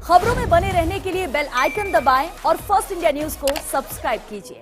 खबरों में बने रहने के लिए बेल आइकन दबाएं और फर्स्ट इंडिया न्यूज को सब्सक्राइब कीजिए।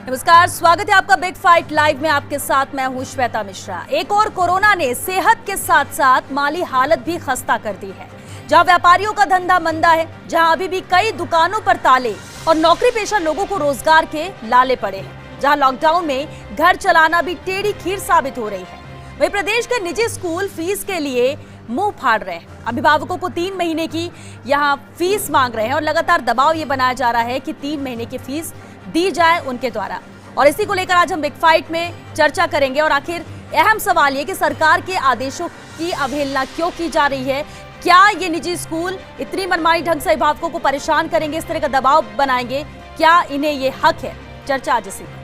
नमस्कार, स्वागत है आपका बिग फाइट लाइव में। आपके साथ मैं हूं श्वेता मिश्रा। एक और कोरोना ने सेहत के साथ साथ माली हालत भी खस्ता कर दी है। जहां व्यापारियों का धंधा मंदा है, जहां अभी भी कई दुकानों पर ताले और नौकरी पेशा लोगों को रोजगार के लाले पड़े हैं, जहां लॉकडाउन में घर चलाना भी टेढ़ी खीर साबित हो रही है, वहीं प्रदेश के निजी स्कूल फीस के लिए मुंह फाड़ रहे हैं। अभिभावकों को 3 महीने की यहां फीस मांग रहे हैं और लगातार दबाव ये बनाया जा रहा है कि 3 महीने की फीस दी जाए उनके द्वारा। और इसी को लेकर आज हम बिग फाइट में चर्चा करेंगे। और आखिर अहम सवाल ये कि सरकार के आदेशों की अवहेलना क्यों की जा रही है? क्या ये निजी स्कूल इतनी मनमानी ढंग से अभिभावकों को परेशान करेंगे, इस तरह का दबाव बनाएंगे? क्या इन्हें ये हक है? चर्चा आज इसी पर।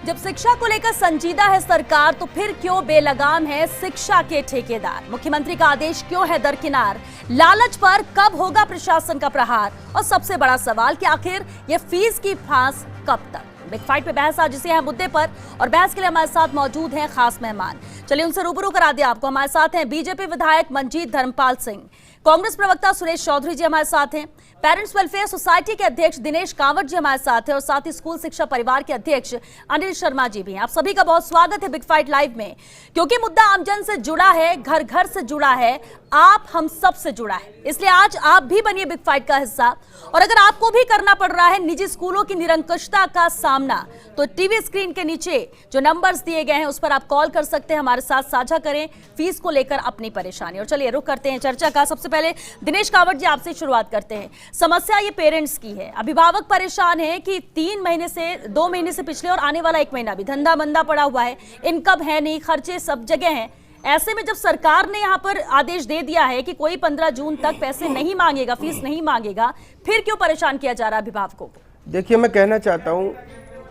जब शिक्षा को लेकर संजीदा है सरकार, तो फिर क्यों बेलगाम है शिक्षा के ठेकेदार? मुख्यमंत्री का आदेश क्यों है दरकिनार? लालच पर कब होगा प्रशासन का प्रहार? और सबसे बड़ा सवाल कि आखिर ये फीस की फांस कब तक? बिग फाइट पे बहस आज इसी अहम मुद्दे पर, और बहस के लिए हमारे साथ मौजूद हैं खास मेहमान। चलिए उनसे रूबरू करा दिया आपको। हमारे साथ हैं बीजेपी विधायक मंजीत धर्मपाल सिंह, कांग्रेस प्रवक्ता सुरेश चौधरी जी हमारे साथ हैं, पेरेंट्स वेलफेयर सोसाइटी के अध्यक्ष दिनेश कांवट जी हमारे साथ हैं, और साथ ही स्कूल शिक्षा परिवार के अध्यक्ष अनिल शर्मा जी भी हैं। आप सभी का बहुत स्वागत है बिग फाइट लाइव में, क्योंकि मुद्दा आमजन से जुड़ा है, घर घर से जुड़ा है, आप हम सब से जुड़ा है। इसलिए आज आप भी बनिए बिग फाइट का हिस्सा। और अगर आपको भी करना पड़ रहा है निजी स्कूलों की निरंकुशता का सामना, तो टीवी स्क्रीन के नीचे जो नंबर्स दिए गए हैं उस पर आप कॉल कर सकते हैं, हमारे साथ साझा करें फीस को लेकर अपनी परेशानी। और चलिए रुक करते हैं चर्चा का। सबसे पहले दिनेश कांवट जी, आपसे शुरुआत करते हैं। समस्या ये पेरेंट्स की है, अभिभावक परेशान है कि 3 महीने से 2 महीने से पिछले और आने वाला 1 महीना भी धंधा मंदा पड़ा हुआ है, इनकम है नहीं, खर्चे सब जगह हैं। ऐसे में जब सरकार ने यहाँ पर आदेश दे दिया है कि कोई 15 जून तक पैसे नहीं मांगेगा, फीस नहीं मांगेगा, फिर क्यों परेशान किया जा रहा है अभिभावकों को? देखिए, मैं कहना चाहता हूँ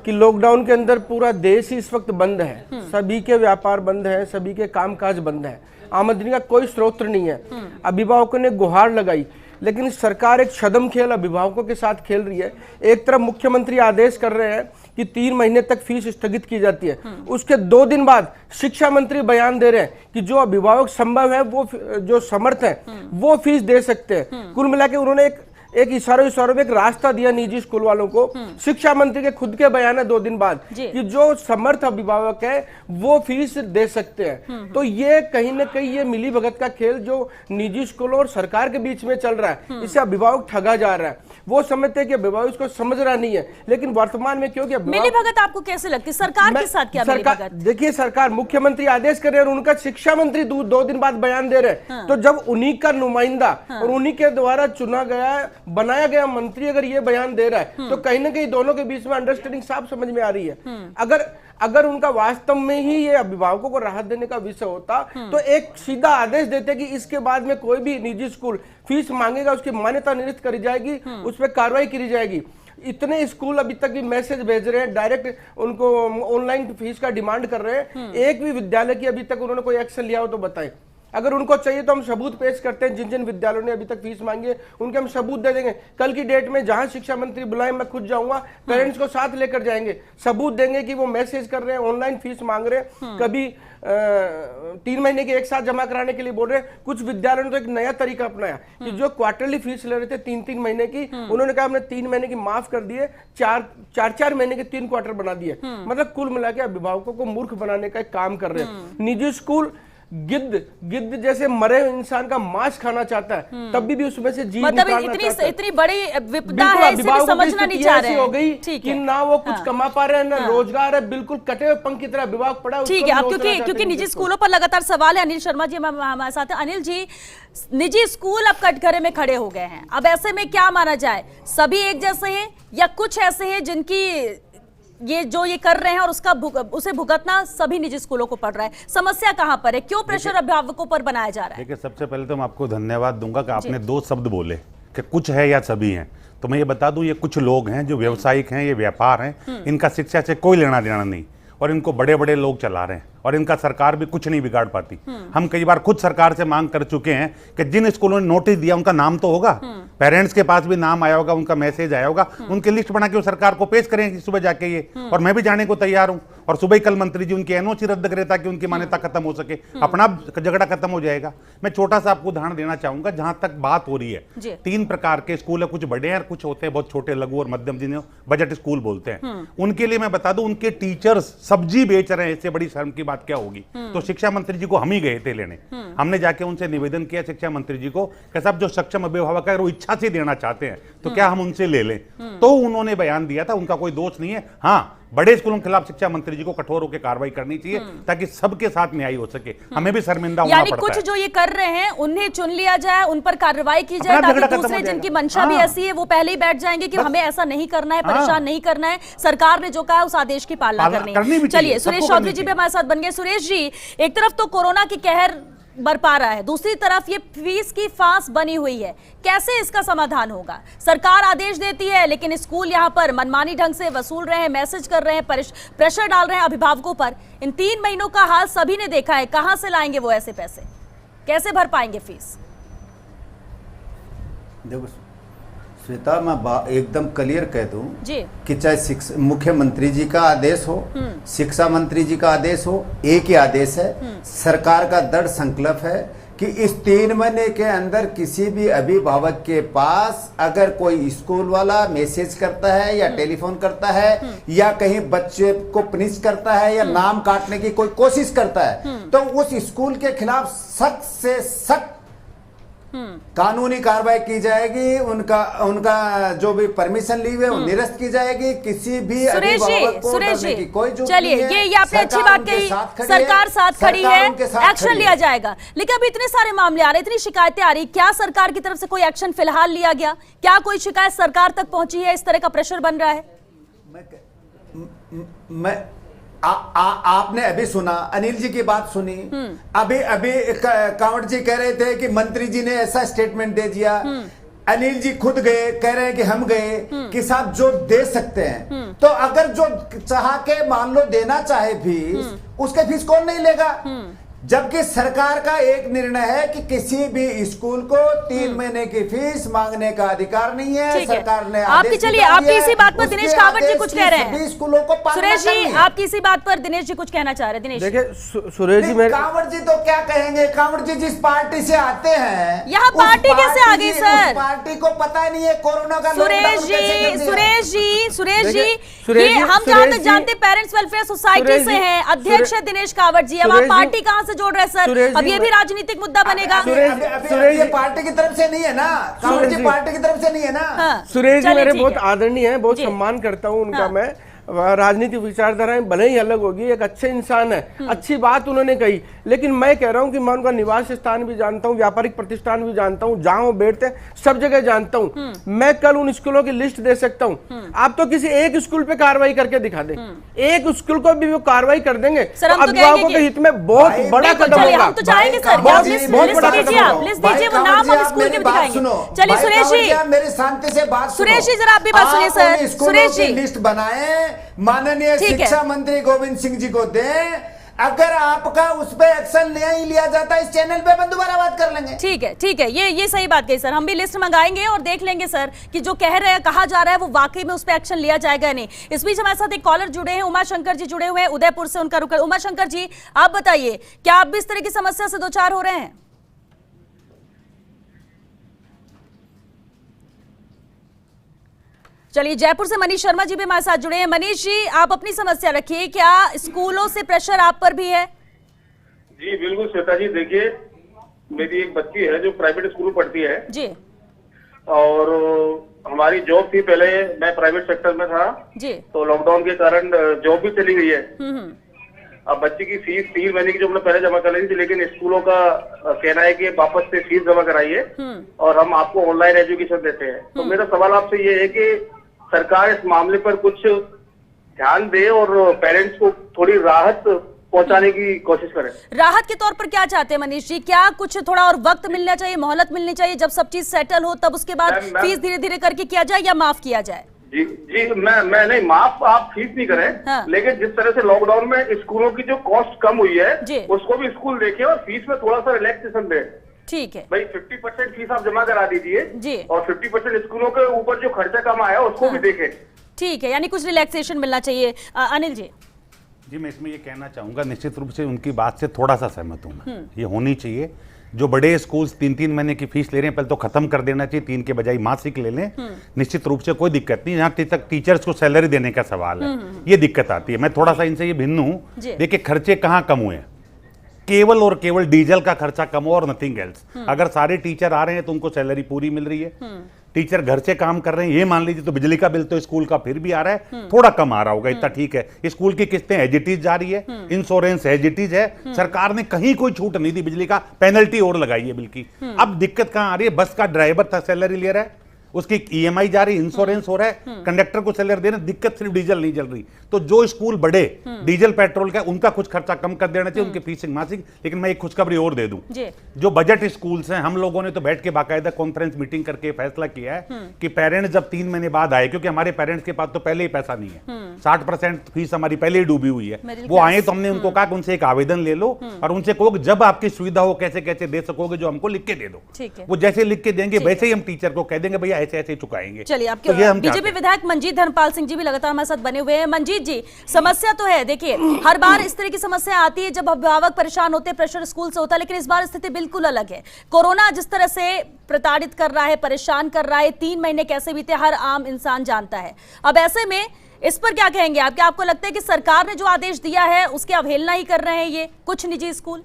कि लॉकडाउन के अंदर पूरा देश ही इस वक्त बंद है। सभी के व्यापार बंद है, सभी के कामकाज बंद है, आमदनी का कोई स्रोत नहीं है। अभिभावकों ने गुहार लगाई, लेकिन सरकार एक छद्म खेल अभिभावकों के साथ खेल रही है। एक तरफ मुख्यमंत्री आदेश कर रहे हैं कि 3 महीने तक फीस स्थगित की जाती है, उसके 2 दिन बाद शिक्षा मंत्री बयान दे रहे हैं कि जो अभिभावक संभव है, वो जो समर्थ है, वो फीस दे सकते हैं। कुल मिला के उन्होंने एक इशारों में एक रास्ता दिया निजी स्कूल वालों को। शिक्षा मंत्री के खुद के बयान है 2 दिन बाद कि जो समर्थ अभिभावक है वो फीस दे सकते हैं। तो ये कहीं ना कहीं ये मिली भगत का खेल जो निजी स्कूलों और सरकार के बीच में चल रहा है, इससे अभिभावक ठगा जा रहा है। वो समझते हैं कि अभिभावक इसको समझ रहा नहीं है, लेकिन वर्तमान में क्योंकि मिली भगत आपको कैसे लगती है? सरकार के साथ क्या मिली भगत? देखिए, सरकार मुख्यमंत्री आदेश कर रहे हैं और उनका शिक्षा मंत्री 2 दिन बाद बयान दे रहे हैं। तो जब उन्हीं का नुमाइंदा और उन्हीं के द्वारा चुना गया, बनाया गया मंत्री अगर ये बयान दे रहा है, तो कहीं ना कहीं दोनों के बीच में अंडरस्टैंडिंग साफ समझ में आ रही है। अगर उनका वास्तव में ही ये अभिभावकों को राहत देने का विषय होता, तो एक सीधा आदेश देते कि इसके बाद में कोई भी निजी स्कूल फीस मांगेगा, उसकी मान्यता निरस्त करी जाएगी, उस पर कार्रवाई की जाएगी। इतने स्कूल अभी तक भी मैसेज भेज रहे हैं, डायरेक्ट उनको ऑनलाइन फीस का डिमांड कर रहे हैं। एक भी विद्यालय की अभी तक उन्होंने कोई एक्शन लिया हो तो बताएं। अगर उनको चाहिए तो हम सबूत पेश करते हैं, जिन जिन विद्यालयों ने अभी तक फीस मांगी है उनके हम सबूत दे देंगे। कल की डेट में जहां शिक्षा मंत्री बुलाए, मैं खुद जाऊंगा, पेरेंट्स को साथ लेकर जाएंगे, सबूत देंगे कि वो मैसेज कर रहे हैं, ऑनलाइन फीस मांग रहे हैं, कभी 3 महीने के एक साथ जमा कराने के लिए बोल रहे हैं। कुछ विद्यालयों ने तो एक नया तरीका अपनाया कि जो क्वार्टरली फीस ले रहे थे 3-3 महीने की, उन्होंने कहा हमने 3 महीने की माफ कर दिए, 4 महीने के 3 क्वार्टर बना दिए। मतलब कुल मिला के अभिभावकों को मूर्ख बनाने का एक काम कर रहे हैं। निजी स्कूल गिद्ध जैसे मरे इंसान का मांस खाना चाहता है, तब भी उसमें से जीव निकालना चाहता है। इतनी बड़ी विपदा है, इसे समझना नहीं चाह रहे हैं। हो गई कि ना वो कुछ कमा पा रहे हैं, ना रोजगार है, बिल्कुल कटे हुए पंख की तरह विभाग पड़ा। ठीक है, अब क्योंकि निजी स्कूलों पर लगातार सवाल है। अनिल शर्मा जी हमारे साथ है। अनिल जी, निजी स्कूल अब कटघरे में खड़े हो गए हैं, अब ऐसे में क्या माना जाए, सभी एक जैसे हैं या कुछ ऐसे हैं जिनकी ये जो ये कर रहे हैं और उसे भुगतना सभी निजी स्कूलों को पड़ रहा है। समस्या कहां पर है, क्यों प्रेशर अभिभावकों पर बनाया जा रहा है? देखिए, सबसे पहले तो मैं आपको धन्यवाद दूंगा कि आपने 2 शब्द बोले कि कुछ है या सभी हैं। तो मैं ये बता दूं, ये कुछ लोग हैं जो व्यवसायिक हैं, ये व्यापार हैं, इनका शिक्षा से कोई लेना देना नहीं, और इनको बड़े बड़े लोग चला रहे हैं और इनका सरकार भी कुछ नहीं बिगाड़ पाती। हम कई बार खुद सरकार से मांग कर चुके हैं कि जिन स्कूलों ने नोटिस दिया उनका नाम तो होगा, पेरेंट्स के पास भी नाम आया होगा, उनका मैसेज आया होगा, उनकी लिस्ट बना के वो सरकार को पेश करें सुबह जाके ये। और मैं भी जाने को तैयार हूं, और सुबह ही कल मंत्री जी उनकी एनओसी रद्द करे ताकि उनकी मान्यता खत्म हो सके, अपना झगड़ा खत्म हो जाएगा। मैं छोटा सा आपको उदाहरण देना चाहूंगा जहां तक बात हो रही है। 3 प्रकार के स्कूल है, कुछ बड़े हैं, कुछ होते हैं बहुत छोटे, लघु और मध्यम, जिन्हें बजट स्कूल बोलते हैं। उनके लिए मैं बता दूं, उनके टीचर्स सब्जी बेच रहे हैं, इससे बड़ी शर्म की बात क्या होगी। तो शिक्षा मंत्री जी को हम ही गए थे लेने, हमने जाके उनसे निवेदन किया शिक्षा मंत्री जी को कि साहब जो सक्षम अभिभावक है वो इच्छा से देना चाहते हैं तो क्या हम उनसे ले लें। तो उन्होंने बयान दिया था, उनका कोई दोष नहीं है। हाँ, बड़े स्कूलों के खिलाफ शिक्षा मंत्री जी को कठोर होकर कार्रवाई करनी चाहिए ताकि सबके साथ न्याय हो सके। हमें भी शर्मिंदा होना पड़ता है। कुछ जो ये कर रहे हैं उन्हें चुन लिया जाए, उन पर कार्रवाई की जाए, ताकि दूसरे जिनकी मंशा भी ऐसी है वो पहले ही बैठ जाएंगे कि हमें ऐसा नहीं करना है, परेशान नहीं करना है, सरकार ने जो कहा उस आदेश की पालना करनी है। चलिए, सुरेश चौधरी जी भी हमारे साथ बन गए। सुरेश जी, एक तरफ तो कोरोना की कहर बरपा रहा है, दूसरी तरफ ये फीस की फांस बनी हुई है, कैसे इसका समाधान होगा? सरकार आदेश देती है लेकिन स्कूल यहाँ पर मनमानी ढंग से वसूल रहे हैं, मैसेज कर रहे हैं, प्रेशर डाल रहे हैं अभिभावकों पर। इन 3 महीनों का हाल सभी ने देखा है, कहां से लाएंगे वो ऐसे पैसे, कैसे भर पाएंगे फीस? देखो श्वेता, मैं एकदम क्लियर कह दूं जी कि चाहे मुख्यमंत्री जी का आदेश हो, शिक्षा मंत्री जी का आदेश हो, एक ही आदेश है। सरकार का दृढ़ संकल्प है कि इस 3 महीने के अंदर किसी भी अभिभावक के पास अगर कोई स्कूल वाला मैसेज करता है या टेलीफोन करता है या कहीं बच्चे को पनिश करता है या नाम काटने की कोई कोशिश करता है, तो उस स्कूल के खिलाफ सख्त से सख्त कानूनी कार्रवाई की जाएगी। उनका जो भी परमिशन ली है वो निरस्त की जाएगी। किसी भी अभिभावक को डरने की कोई जरूरत नहीं है। चलिए, ये आपने अच्छी बात कही, सरकार साथ खड़ी है, एक्शन लिया जाएगा। लेकिन अभी इतने सारे मामले आ रहे, इतनी शिकायतें आ रही, क्या सरकार की तरफ से कोई एक्शन फिलहाल लिया गया? क्या कोई शिकायत सरकार तक पहुंची है? इस तरह का प्रेशर बन रहा है? आपने अभी सुना, अनिल जी की बात सुनी, अभी कांवड़ जी कह रहे थे कि मंत्री जी ने ऐसा स्टेटमेंट दे दिया। अनिल जी खुद गए, कह रहे हैं कि हम गए कि साहब जो दे सकते हैं, तो अगर जो चाह के मान लो देना चाहे फीस, उसके फीस कौन नहीं लेगा? जबकि सरकार का एक निर्णय है कि किसी भी स्कूल को 3 महीने की फीस मांगने का अधिकार नहीं है। सरकार ने आपकी, चलिए, आपकी इसी बात पर दिनेश कांवड़ जी कुछ कह रहे हैं। स्कूलों को सुरेश जी, आपकी इसी बात पर दिनेश जी कुछ कहना चाह रहे हैं। दिनेश, देखिए सुरेश जी, मेरे कांवड़ जी तो क्या कहेंगे? कांवड़ जी जिस पार्टी से आते हैं, यहाँ पार्टी कैसे आ गई सर? पार्टी को पता ही नहीं है कोरोना का। सुरेश जी, ये हम जहां तक जानते पेरेंट्स वेलफेयर सोसाइटी से हैं, अध्यक्ष है दिनेश कांवड़ जी। अब आप पार्टी कहां से जोड़ रहे हैं सर? अब ये भी राजनीतिक मुद्दा बनेगा। सुरेश जी पार्टी की तरफ से नहीं है ना, कांवड़ जी पार्टी की तरफ से नहीं है ना। सुरेश जी मेरे बहुत आदरणीय हैं, बहुत सम्मान करता हूं उनका मैं। राजनीतिक विचारधाराएं भले ही अलग होगी, एक अच्छे इंसान है, अच्छी बात उन्होंने कही, लेकिन मैं कह रहा हूं कि मैं उनका निवास स्थान भी जानता हूं, व्यापारिक प्रतिष्ठान भी जानता हूं, जहां वो बैठते हैं सब जगह जानता हूं। मैं कल उन स्कूलों की लिस्ट दे सकता हूं। आप तो किसी एक स्कूल पे कार्रवाई करके दिखा दें, एक स्कूल को भी वो कार्रवाई कर देंगे, तो अभिभावकों के हित में बहुत बड़ा कदम होगा। हम तो चाहेंगे सर, बहुत बड़ा कदम, लिस्ट दीजिए, वो नाम और स्कूल के भी दिखाएंगे। चलिए सुरेश जी, मेरी शांति से बात, सुरेश जी जरा आप भी बात सुनिए सर। सुरेश जी, लिस्ट बनाए, माननीय शिक्षा मंत्री गोविंद सिंह जी को दें। अगर आपका उस पर एक्शन नहीं लिया जाता, इस चैनल पे अपन दोबारा बात कर लेंगे। ठीक है, ये सही बात कही सर। हम भी लिस्ट मंगाएंगे और देख लेंगे सर कि जो कह रहे हैं, कहा जा रहा है, वो वाकई में उस पर एक्शन लिया जाएगा नहीं। इस बीच हमारे साथ एक कॉलर जुड़े हैं, उमा शंकर जी जुड़े हुए हैं उदयपुर से, उनका रुक। उमा शंकर जी, आप बताइए, क्या आप भी इस तरह की समस्या से दो चार हो रहे हैं? चलिए, जयपुर से मनीष शर्मा जी भी हमारे साथ जुड़े हैं। मनीष जी, आप अपनी समस्या रखिए, क्या स्कूलों से प्रेशर आप पर भी है? जी बिल्कुल श्वेता जी, देखिए मेरी एक बच्ची है जो प्राइवेट स्कूल पढ़ती है जी, और हमारी जॉब थी, पहले मैं प्राइवेट सेक्टर में था जी, तो लॉकडाउन के कारण जॉब भी चली गई है। अब बच्ची की फीस 3 महीने की जो हमने पहले जमा कराई थी, लेकिन स्कूलों का कहना है कि वापस से फीस जमा कराइए और हम आपको ऑनलाइन एजुकेशन देते हैं। तो मेरा सवाल आपसे ये है कि सरकार इस मामले पर कुछ ध्यान दे और पेरेंट्स को थोड़ी राहत पहुंचाने की कोशिश करें। राहत के तौर पर क्या चाहते हैं मनीष जी? क्या कुछ थोड़ा और वक्त मिलना चाहिए, मोहलत मिलनी चाहिए, जब सब चीज सेटल हो तब उसके बाद फीस धीरे धीरे करके किया जाए या माफ किया जाए? जी जी, मैं नहीं, माफ आप फीस नहीं करें। हाँ। लेकिन जिस तरह से लॉकडाउन में स्कूलों की जो कॉस्ट कम हुई जी। है उसको भी स्कूल देखे और फीस में थोड़ा सा रिलैक्सेशन दे। ठीक है भाई 50% फीस आप जमा करा दीजिए जी। और 50% स्कूलों के ऊपर जो खर्चा कम आया उसको भी देखें। ठीक है, यानी कुछ रिलैक्सेशन मिलना चाहिए। अनिल जी। जी, मैं इसमें ये कहना चाहूँगा, निश्चित रूप से उनकी बात से थोड़ा सा सहमत हूँ मैं। ये होनी चाहिए। जो बड़े स्कूल्स 3-3 महीने की फीस ले रहे हैं, पहले तो खत्म कर देना चाहिए, 3 के बजाय मासिक ले लें। निश्चित रूप से कोई दिक्कत नहीं। यहाँ तक टीचर्स को सैलरी देने का सवाल है, ये दिक्कत आती है। मैं थोड़ा सा इनसे ये भिन्न हूँ। देखिए, खर्चे कहाँ कम हुए हैं? केवल और केवल डीजल का खर्चा कम हो और नथिंग एल्स। अगर सारे टीचर आ रहे हैं तो उनको सैलरी पूरी मिल रही है। टीचर घर से काम कर रहे हैं, ये मान लीजिए, तो बिजली का बिल तो स्कूल का फिर भी आ रहा है, थोड़ा कम आ रहा होगा, इतना ठीक है। स्कूल की किस्तें एज इट इज जा रही है, इंश्योरेंस एज इट इज है, सरकार ने कहीं कोई छूट नहीं दी, बिजली का पेनल्टी और लगाई है बिल की। अब दिक्कत कहां आ रही है? बस का ड्राइवर था सैलरी ले रहा है, उसकी ईएमआई जा रही, इंश्योरेंस हो रहा है, कंडक्टर को सैलरी देना, दिक्कत सिर्फ डीजल नहीं जल रही। तो जो स्कूल बड़े डीजल पेट्रोल का, उनका कुछ खर्चा कम कर देना चाहिए, उनकी फीसिंग मासिक। लेकिन मैं एक खुशखबरी और दे दूं, जो बजट स्कूल्स हैं, हम लोगों ने तो बैठ के बाकायदा कॉन्फ्रेंस मीटिंग करके फैसला किया है कि पेरेंट्स जब 3 महीने बाद आए, क्योंकि हमारे पेरेंट्स के पास तो पहले ही पैसा नहीं है, 60% फीस हमारी पहले ही डूबी हुई है, वो आए तो हमने उनको कहा कि उनसे एक आवेदन ले लो और उनसे कहो कि जब आपकी सुविधा हो कैसे कैसे दे सकोगे, जो हमको लिख के दे दो। वो जैसे लिख के देंगे वैसे ही हम टीचर को कह देंगे भैया ऐसे ऐसे चुकाएंगे। चलिए, आपके बीजेपी विधायक मंजीत धर्मपाल सिंह जी भी लगातार हमारे साथ बने हुए हैं। मंजीत जी, समस्या तो है, देखिए हर बार इस तरह की समस्या आती है जब अभिभावक परेशान होते हैं, प्रेशर स्कूल से होता है, लेकिन इस बार स्थिति बिल्कुल अलग है। कोरोना जिस तरह से प्रताड़ित कर रहा है, परेशान कर रहा है, 3 महीने कैसे बीते हर आम इंसान जानता है। अब ऐसे में इस पर क्या कहेंगे आप? क्या आपको लगता है कि सरकार ने जो आदेश दिया है उसकी अवहेलना ही कर रहे हैं ये कुछ निजी स्कूल?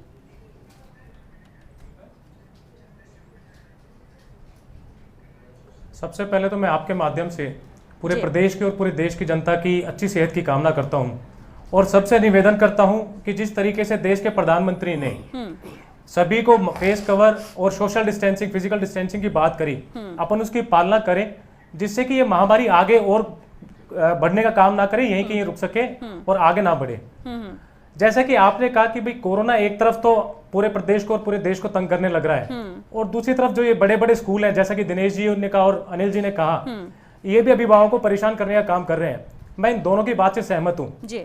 सबसे पहले तो मैं आपके माध्यम से पूरे प्रदेश की और पूरे देश की जनता की अच्छी सेहत की कामना करता हूं और सबसे निवेदन करता हूं कि जिस तरीके से देश के प्रधानमंत्री ने सभी को फेस कवर और सोशल डिस्टेंसिंग, फिजिकल डिस्टेंसिंग की बात करी, अपन उसकी पालना करें, जिससे कि ये महामारी आगे और बढ़ने का काम ना करे, यहीं कहीं रुक सके और आगे ना बढ़े। जैसा कि आपने कहा कि भाई कोरोना एक तरफ तो पूरे प्रदेश को और पूरे देश को तंग करने लग रहा है और दूसरी तरफ जो ये बड़े बड़े स्कूल हैं, जैसा कि दिनेश जी ने कहा और अनिल जी ने कहा, ये भी अभिभावकों को परेशान करने का काम कर रहे हैं। मैं इन दोनों की बात से सहमत हूँ।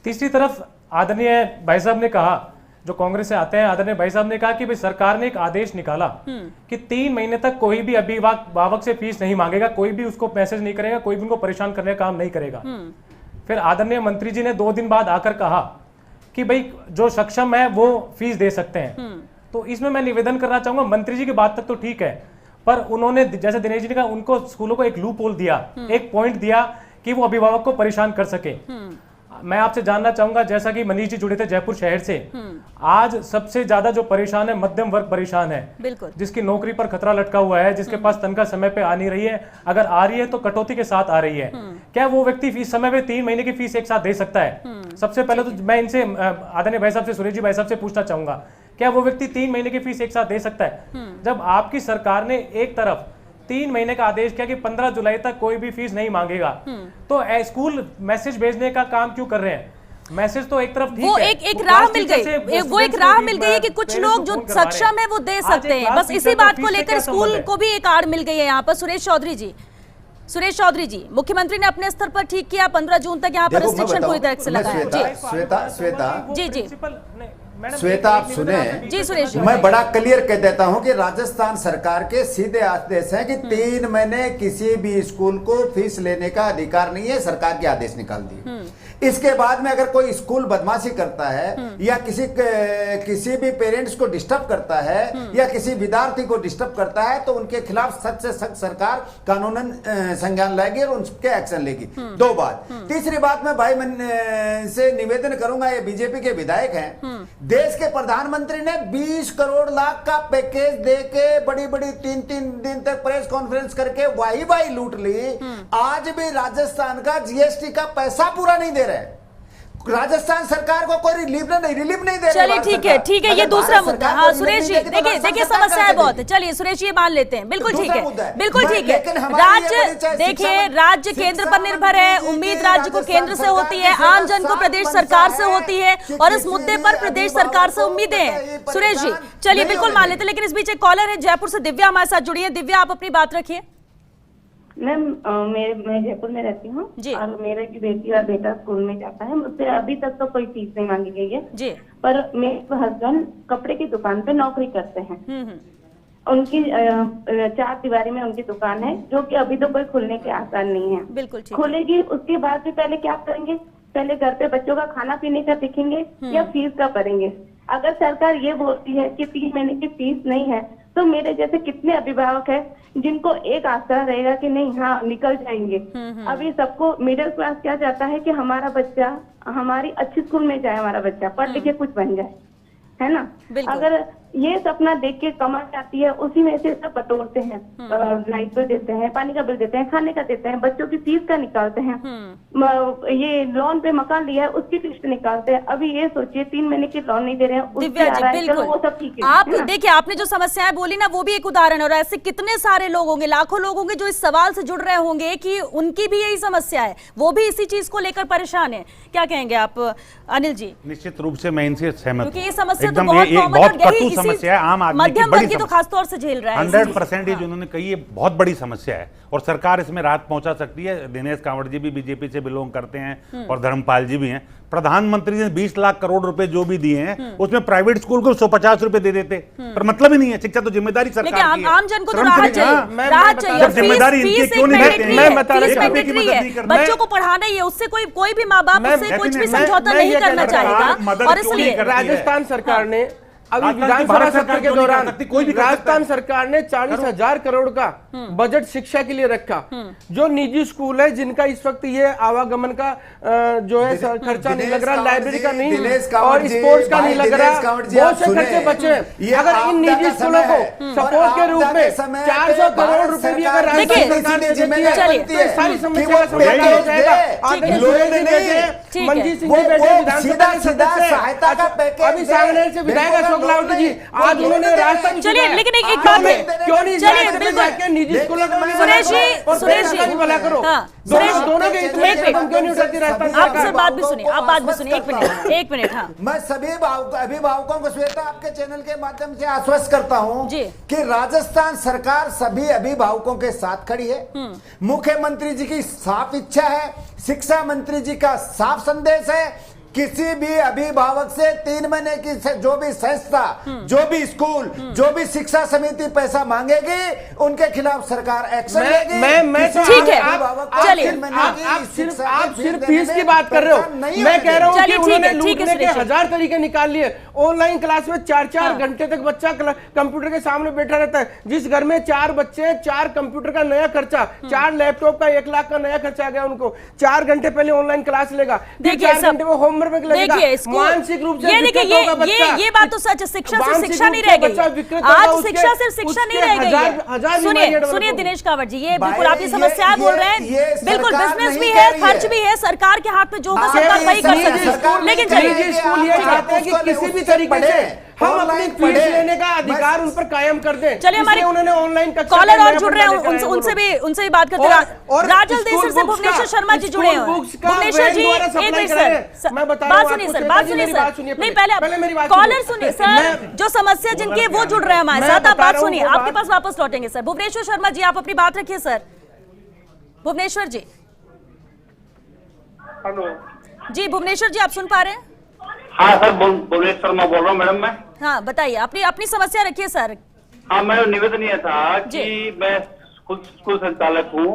तीसरी तरफ आदरणीय भाई साहब ने कहा, जो कांग्रेस से आते हैं, आदरणीय भाई साहब ने कहा कि भाई सरकार ने एक आदेश निकाला कि 3 महीने तक कोई भी अभिभावक से फीस नहीं मांगेगा, कोई भी उसको मैसेज नहीं करेगा, कोई भी उनको परेशान करने का काम नहीं करेगा। फिर आदरणीय मंत्री जी ने 2 दिन बाद आकर कहा कि भाई जो सक्षम है वो फीस दे सकते हैं। तो इसमें मैं निवेदन करना चाहूंगा, मंत्री जी की बात तक तो ठीक है, पर उन्होंने जैसे दिनेश जी ने कहा, उनको स्कूलों को एक लूप होल दिया, एक पॉइंट दिया कि वो अभिभावक को परेशान कर सके। मैं आपसे जानना चाहूंगा, जैसा कि मनीष जी जुड़े थे जयपुर शहर से, आज सबसे ज्यादा जो परेशान है मध्यम वर्ग परेशान है, जिसकी नौकरी पर खतरा लटका हुआ है, जिसके पास तनख्वाह समय पे आ नहीं रही है, अगर आ रही है तो कटौती के साथ आ रही है। क्या वो व्यक्ति इस समय पे 3 महीने की फीस एक साथ दे सकता है? सबसे पहले तो मैं इनसे आदरणीय भाई साहब से, सुरेश जी भाई साहब से पूछना चाहूंगा, क्या वो व्यक्ति 3 महीने की फीस एक साथ दे सकता है? जब आपकी सरकार ने एक तरफ 3 महीने का आदेश किया कि 15 जुलाई तक कोई भी फीस नहीं मांगेगा, तो स्कूल मैसेज भेजने का काम क्यों कर रहे हैं? मैसेज तो एक तरफ ठीक है, वो एक राह मिल गई, वो एक राह मिल गई है कि कुछ लोग जो सक्षम है वो दे सकते हैं। बस इसी बात को लेकर स्कूल को भी एक आड़ मिल गई है यहाँ पर। सुरेश चौधरी जी, मुख्यमंत्री ने अपने स्तर पर ठीक किया, 15 जून तक यहाँ पर रिस्ट्रिक्शन पूरी तरह से लगाया। श्वेता आप सुने जी सुरेश जी, मैं बड़ा क्लियर कह देता हूं कि राजस्थान सरकार के सीधे आदेश है कि 3 महीने किसी भी स्कूल को फीस लेने का अधिकार नहीं है, सरकार के आदेश निकाल दिए। इसके बाद में अगर कोई स्कूल बदमाशी करता है या किसी भी पेरेंट्स को डिस्टर्ब करता है या किसी विद्यार्थी को डिस्टर्ब करता है तो उनके खिलाफ सख्त से सख्त सरकार कानूनन संज्ञान लेगी और उनके एक्शन लेगी। 2 बात। तीसरी बात मैं भाई से निवेदन करूंगा, ये बीजेपी के विधायक हैं, देश के प्रधानमंत्री ने 20 करोड़ लाख का पैकेज दे के बड़ी बड़ी 3-3 दिन तक प्रेस कॉन्फ्रेंस करके वाही लूट ली। आज भी राजस्थान का जीएसटी का पैसा पूरा नहीं दे रहे। राजस्थान सरकार को कोई रिलीफ नहीं दे रही। चलिए ठीक है ये दूसरा मुद्दा। हाँ सुरेश जी देखिए समस्या है बहुत। चलिए सुरेश ये मान लेते हैं, बिल्कुल ठीक है, बिल्कुल ठीक है। राज्य देखिए, राज्य केंद्र पर निर्भर है, उम्मीद राज्य को केंद्र से होती है, आम जन को प्रदेश सरकार से होती है, और इस मुद्दे पर प्रदेश सरकार से उम्मीदें हैं। सुरेश जी चलिए बिल्कुल मान लेते हैं, लेकिन इस बीच एक कॉलर है जयपुर से, दिव्या हमारे साथ जुड़ी है। दिव्या आप अपनी बात रखिए। मैम मैं जयपुर में रहती हूँ और मेरे की बेटी और बेटा स्कूल में जाता है। मुझसे अभी तक तो कोई फीस नहीं मांगी गई है जी। पर मेरे हस्बैंड कपड़े की दुकान पे नौकरी करते हैं। उनकी 4 दीवारी में उनकी दुकान है, जो कि अभी तो कोई खुलने के आसार नहीं है। बिल्कुल ठीक। खुलेगी उसके बाद भी पहले क्या करेंगे, पहले घर पे बच्चों का खाना पीने का देखेंगे या फीस का करेंगे। अगर सरकार ये बोलती है कि 3 महीने की फीस नहीं है, तो मेरे जैसे कितने अभिभावक हैं जिनको एक आशा रहेगा कि नहीं हाँ निकल जाएंगे। अभी सबको मिडिल क्लास क्या चाहता है कि हमारा बच्चा हमारी अच्छी स्कूल में जाए, हमारा बच्चा पढ़ लिख के कुछ बन जाए, है ना। अगर ये सपना देख के कमा जाती है, उसी में से सब बटोरते हैं, लाइट बिल देते हैं, पानी का बिल देते हैं, खाने का देते हैं, बच्चों की फीस का निकालते हैं, ये लोन पे मकान लिया है उसकी किस्त निकालते हैं। अभी ये सोचिए 3 महीने की लोन नहीं दे रहे हैं, दिव्या जी बिल्कुल वो सब ठीक है। आप देखिए, आपने जो समस्याएं बोली ना वो भी एक उदाहरण है, और ऐसे कितने सारे लोग होंगे, लाखों लोग होंगे जो इस सवाल से जुड़ रहे होंगे कि उनकी भी यही समस्या है, वो भी इसी चीज को लेकर परेशान है। क्या कहेंगे आप अनिल जी? निश्चित रूप से मैं इनसे सहमत हूं, क्योंकि ये समस्या तो एकदम बहुत ये कॉमन बहुत और यही कटु समस्या है, आम आदमी की मध्यम बड़ी वर्ग की तो खास तौर से झेल रहा है। 100% ये जो उन्होंने कही, ये बहुत बड़ी समस्या है और सरकार इसमें राहत पहुंचा सकती है। दिनेश कांवड़ जी भी बीजेपी से बिलोंग करते हैं और धर्मपाल जी भी हैं। प्रधानमंत्री ने 20 लाख करोड़ रुपए जो भी दिए हैं उसमें प्राइवेट स्कूल को 150 रुपए दे देते, पर मतलब ही नहीं है। शिक्षा तो जिम्मेदारी सरकार की है, आम जन को तो राहत चाहिए, राहत चाहिए। जब जिम्मेदारी इनकी क्यों नहीं देते हैं? मैं बता रहा हूं, बच्चों को पढ़ाना ही है, उससे कोई भी माँ बाप उससे कुछ भी समझौता नहीं करना चाहेगा। और इसलिए राजस्थान सरकार ने अभी विधानसभा सत्र के दौरान राजस्थान सरकार ने 40,000 करोड़ का बजट शिक्षा के लिए रखा। जो निजी स्कूल है जिनका इस वक्त ये आवागमन का जो है खर्चा नहीं लग रहा, लाइब्रेरी का नहीं और स्पोर्ट्स का नहीं लग रहा, बहुत से खर्चे बचे हैं। अगर इन निजी स्कूलों को सपोर्ट के रूप में 400 करोड़ रुपए भी अगर राज्य सरकार दे देती है तो सारी समस्या का समाधान हो जाएगा। मनजीत सिंह जी बैठे विधानसभा के सदस्य, अभी सांगनेर से विधायक जी, आज उन्होंने रास्ता नहीं, चलिए लेकिन एक बात है, क्यों नहीं जाके निजी स्कूलों को सुरेश जी भला करो, दोनों के इतने कदम क्यों नहीं उठाती राजस्थान सरकार? आप बात भी सुनिए, आप बात भी सुनिए, एक मिनट। हाँ, मैं सभी अभिभावकों को श्वेता आपके चैनल के माध्यम से आश्वस्त करता हूं कि राजस्थान सरकार सभी अभिभावकों के साथ खड़ी है। मुख्यमंत्री जी की साफ इच्छा है, शिक्षा मंत्री जी का साफ संदेश है। किसी भी अभिभावक से 3 महीने की जो भी संस्था, जो भी स्कूल, जो भी शिक्षा समिति पैसा मांगेगी, उनके खिलाफ सरकार एक्शन लेगी। मैं ठीक है, चलिए आप सिर्फ फीस की बात कर रहे हो, मैं कह रहा हूँ कि उन्होंने लूटने के 1000 तरीके निकाल लिए। ऑनलाइन क्लास में 4-4 घंटे तक बच्चा कंप्यूटर के सामने बैठा रहता है। जिस घर में 4 बच्चे, 4 कंप्यूटर का नया खर्चा, 4 लैपटॉप का 1 लाख का नया खर्चा आ गया उनको। 4 घंटे पहले ऑनलाइन क्लास लेगा, 4 घंटे वो होमवर्क देखिए, मानसिक रूप से ये बात तो सच है। शिक्षा सिर्फ शिक्षा नहीं रह गई, आज शिक्षा सिर्फ शिक्षा नहीं रह गई। सुनिए दिनेश कांवड़ जी, ये बिल्कुल आप ये समस्या बोल रहे हैं, बिल्कुल बिजनेस भी है, खर्च भी है, सरकार के हाथ में जो होगा सरकार वही कर सकती है। लेकिन चलिए स्कूल ये चाहते हैं कि किसी भी तरीके से हम अपनी फीस लेने का अधिकार उन पर कायम कर दें। चलिए, हमारे उन्होंने ऑनलाइन कॉलर और जुड़ रहे हैं, उनसे भी बात करते हैं। राजल देसर से भुवनेश्वर शर्मा जी जुड़े हैं। भुवनेश्वर जी एक मिनट सर, बात सुनिए सर, बात सुनिए सर, नहीं पहले मेरी कॉलर सुनिए सर, जो समस्या जिनकी वो जुड़ रहे हैं हमारे साथ, आप बात सुनिए, आपके पास वापस लौटेंगे सर। भुवनेश्वर शर्मा जी आप अपनी बात रखिए सर। भुवनेश्वर जी, हेलो जी भुवनेश्वर जी आप सुन पा रहे हैं? हाँ सर, भुवनेश्वर शर्मा बोल रहा हूँ मैडम मैं। हाँ बताइए, अपनी समस्या रखिए सर। हाँ, मेरा निवेदन ये था कि मैं स्कूल संचालक हूँ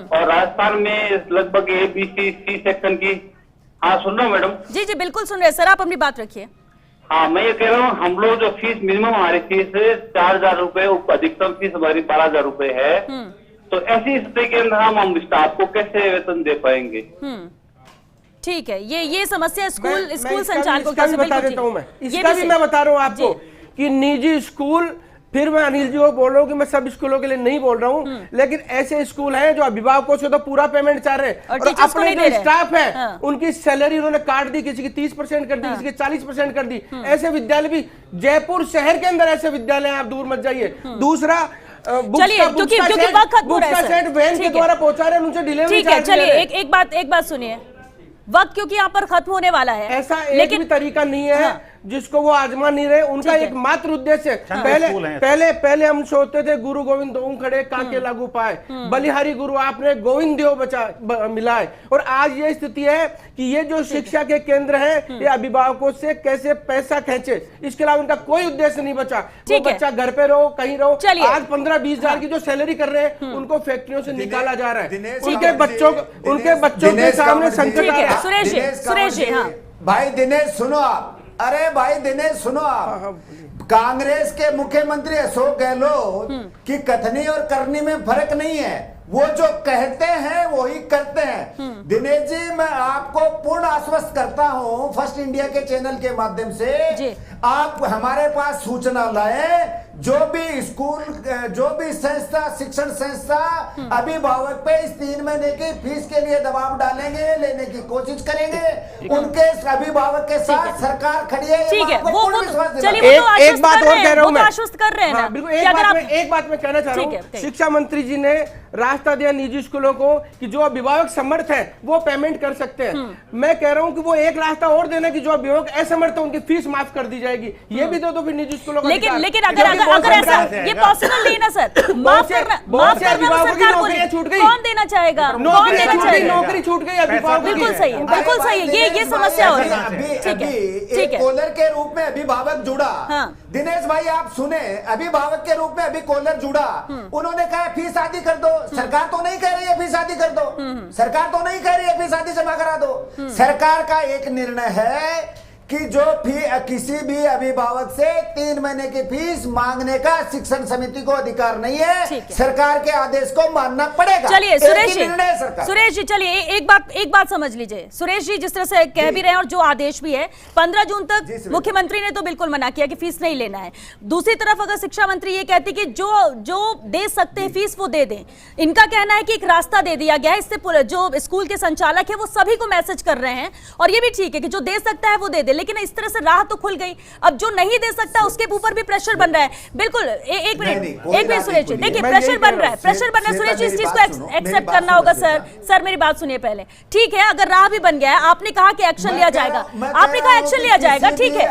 और राजस्थान में लगभग ABC सेक्शन की। हाँ सुन रहा हूँ मैडम। जी जी बिल्कुल सुन रहे हैं सर, आप अपनी बात रखिए। हाँ, मैं ये कह रहा हूँ, हम लोग जो फीस मिनिमम हमारी फीस 4,000 रुपए, अधिकतम फीस हमारी 12,000 रुपए है। तो ऐसी स्थिति के अंदर हम स्टाफ को कैसे वेतन दे पाएंगे? ठीक है, ये समस्या स्कूल संचालकों की बता देता हूं। मैं इसका भी मैं बता रहा हूं आपको कि निजी स्कूल फिर मैं अनिल जी को बोल रहा हूँ कि मैं सब स्कूलों के लिए नहीं बोल रहा हूँ, लेकिन ऐसे स्कूल हैं जो अभिभावकों से तो पूरा पेमेंट चाह रहे हैं और टीचर्स को अपने नहीं दे जो रहे। स्टाफ है हाँ। उनकी सैलरी उन्होंने काट दी, किसी की 30% कर दी, किसी की 40% कर दी। ऐसे विद्यालय भी जयपुर शहर के अंदर ऐसे विद्यालय हैं, आप दूर मत जाइए। दूसरा चलिए, क्योंकि वक्त खत्म हो रहा है सर। वैन के ठीक है। द्वारा पहुंचा रहे हैं, उनसे डिलीवरी ठीक है, चार्ज ले चलिए रहे हैं। एक बात सुनिए, वक्त क्योंकि यहाँ पर खत्म होने वाला है, ऐसा एक भी तरीका नहीं है हाँ। जिसको वो आजमा नहीं रहे। उनका ठीक है। एक मात्र उद्देश्य स्कूल हैं। पहले हम सोचते थे गुरु गोविंद दो खड़े काके लागू पाए, बलिहारी गुरु आपने गोविंद देव मिलाए। और आज ये स्थिति है कि ये जो शिक्षा के केंद्र हैं, ये अभिभावकों से कैसे पैसा खींचे, इसके अलावा उनका कोई उद्देश्य नहीं बचा। वो ठीक है। बच्चा घर पे रहो, कहीं रहो। चलिए। आज 15-20 हजार की जो सैलरी कर रहे हैं, उनको फैक्ट्रियों से निकाला जा रहा है। दिनेश उनके कांवड़ बच्चों जी, के बच्चों के दिनेश सामने कांवड़ जी। संकट ठीक आ है, रहा है। सुरेश जी, हाँ। भाई दिनेश सुनो आप, अरे भाई दिनेश सुनो आप, कांग्रेस के मुख्यमंत्री अशोक गहलोत की कथनी और करनी में फर्क नहीं है। वो जो कहते हैं वही करते हैं। दिनेश जी, मैं आपको पूर्ण आश्वस्त करता हूं फर्स्ट इंडिया के चैनल के माध्यम जी। से, आप हमारे पास सूचना लाए, जो भी स्कूल, जो भी संस्था, शिक्षण संस्था अभिभावक पे इस 3 महीने की फीस के लिए दबाव डालेंगे, लेने की कोशिश करेंगे, उनके अभिभावक के साथ सरकार खड़ी है। ये ठीक है, आपको वो पूर्ण विश्वास दिलाता चलिए, हूं। वो तो एक बात आश्वस्त कर और रहे कह हैं, रहा हूं वो तो मैं। आश्वस्त कर रहे हैं ना। हाँ, बिल्कुल। कि अगर आप एक बात मैं कहना चाह रहा ठीक है, हूँ, ठीक। शिक्षा मंत्री जी ने रास्ता दिया निजी स्कूलों को कि जो अभिभावक समर्थ है वो पेमेंट कर सकते हैं। मैं कह रहा हूँ कि वो एक रास्ता और देना कि जो अभिभावक असमर्थ है उनकी फीस माफ कर दी जाएगी। ये भी दे दो फिर निजी स्कूलों को। लेकिन अगर ऐसा ये पॉसिबल नहीं ना सर, माफ करना सरकार को नहीं। छूट गई, कौन देना चाहेगा, कौन देना चाहेगा? नौकरी छूट गई अभिभावक की। बिल्कुल सही, बिल्कुल सही है। ये समस्या हो रही है। ठीक है, ठीक एक है। कॉलर के रूप में अभिभावक जुड़ा। हाँ। दिनेश भाई आप सुने, अभिभावक के रूप में अभी कॉलर जुड़ा, उन्होंने कहा फीस आदि कर दो। सरकार तो नहीं कह रही है फीस आदि कर दो, सरकार तो नहीं कह रही है फीस आदि जमा करा दो। सरकार का एक निर्णय है कि जो किसी भी अभिभावक से 3 महीने की फीस मांगने का शिक्षण समिति को अधिकार नहीं है। ठीक है। सरकार के आदेश को मानना पड़ेगा। चलिए एक सुरेश ही जी, निर्णय है सरकार। सुरेश जी चलिए एक बात समझ लीजिए। सुरेश जी जिस तरह से कह भी रहे हैं और जो आदेश भी है, 15 जून तक मुख्यमंत्री ने तो बिल्कुल मना किया कि फीस नहीं लेना है। दूसरी तरफ अगर शिक्षा मंत्री ये कहती कि जो दे सकते हैं फीस वो दे दें। इनका कहना है कि एक रास्ता दे दिया गया है, इससे जो स्कूल के संचालक है वो सभी को मैसेज कर रहे हैं, और ये भी ठीक है कि जो दे सकता है वो दे दे, लेकिन इस तरह से तो खुल गई। अब जो नहीं दे सकता उसके ऊपर भी प्रेशर बन रहा है। बिल्कुल एक मिनट सुरेश जी, देखिए प्रेशर बन रहा है, सुरेश जी, इस चीज को एक्सेप्ट करना होगा। सर मेरी बात सुनिए पहले। ठीक है, अगर राह भी बन गया है, आपने कहा कि एक्शन लिया जाएगा, आपने कहा एक्शन लिया जाएगा, ठीक है,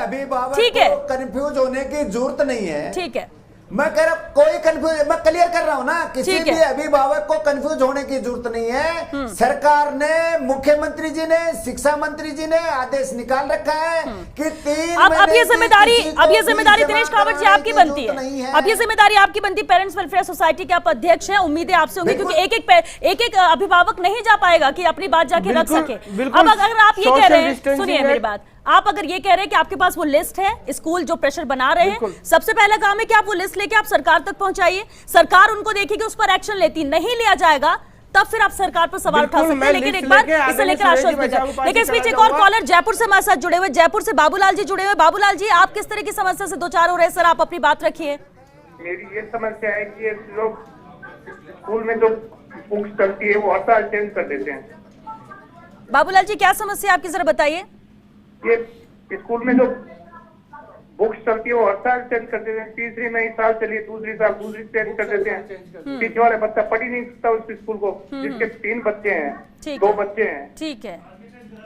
ठीक है, कंफ्यूज होने की जरूरत नहीं है। ठीक है, मैं कह रहा कोई कंफ्यूज, मैं क्लियर कर रहा हूं ना, किसी ठीक भी है। अभिभावक को कंफ्यूज होने की जरूरत नहीं है। सरकार ने, मुख्यमंत्री जी ने, शिक्षा मंत्री जी ने आदेश निकाल रखा है कि 3 अब ये जिम्मेदारी फीस दिनेश जमा कांवड़ जी कराने आपकी की बनती जरूरत नहीं है। अब ये जिम्मेदारी आपकी बनती है। पेरेंट्स वेलफेयर सोसाइटी के आप अध्यक्ष हैं, उम्मीदें आपसे होंगी, क्योंकि एक अभिभावक नहीं जा पाएगा कि अपनी बात जाके रख सके। अब अगर आप ये कह रहे हैं, सुनिए मेरी बात, आप अगर ये कह रहे हैं कि आपके पास वो लिस्ट है, स्कूल जो प्रेशर बना रहे हैं, सबसे पहला काम है कि आप वो लिस्ट लेके आप सरकार तक पहुंचाइए। सरकार उनको देखेगी, उस पर एक्शन लेती, नहीं लिया जाएगा तब फिर आप सरकार पर सवाल उठा सकते हैं। लेकिन एक बार इसे लेकर आश्वस्त कर। लेकिन इस बीच एक और कॉलर जयपुर से हमारे साथ जुड़े हुए, जयपुर से बाबूलाल जी जुड़े हुए। बाबूलाल जी, आप किस तरह की समस्या से दो चार हो रहे हैं? सर आप अपनी बात रखिए। मेरी ये समस्या है कि ये लोग स्कूल में जो बुक्स चलती है वो हर साल चेंज कर देते हैं। बाबूलाल जी क्या समस्या आपकी, जरा बताइए। ये स्कूल में जो बुक्स चलती है वो हर साल चेंज कर देते हैं। तीसरी नई साल चली, दूसरी साल दूसरी चेंज कर देते हैं। पीछे वाले बच्चा पढ़ ही नहीं सकता उस स्कूल को, जिसके 3 बच्चे हैं, 2 बच्चे हैं। ठीक है,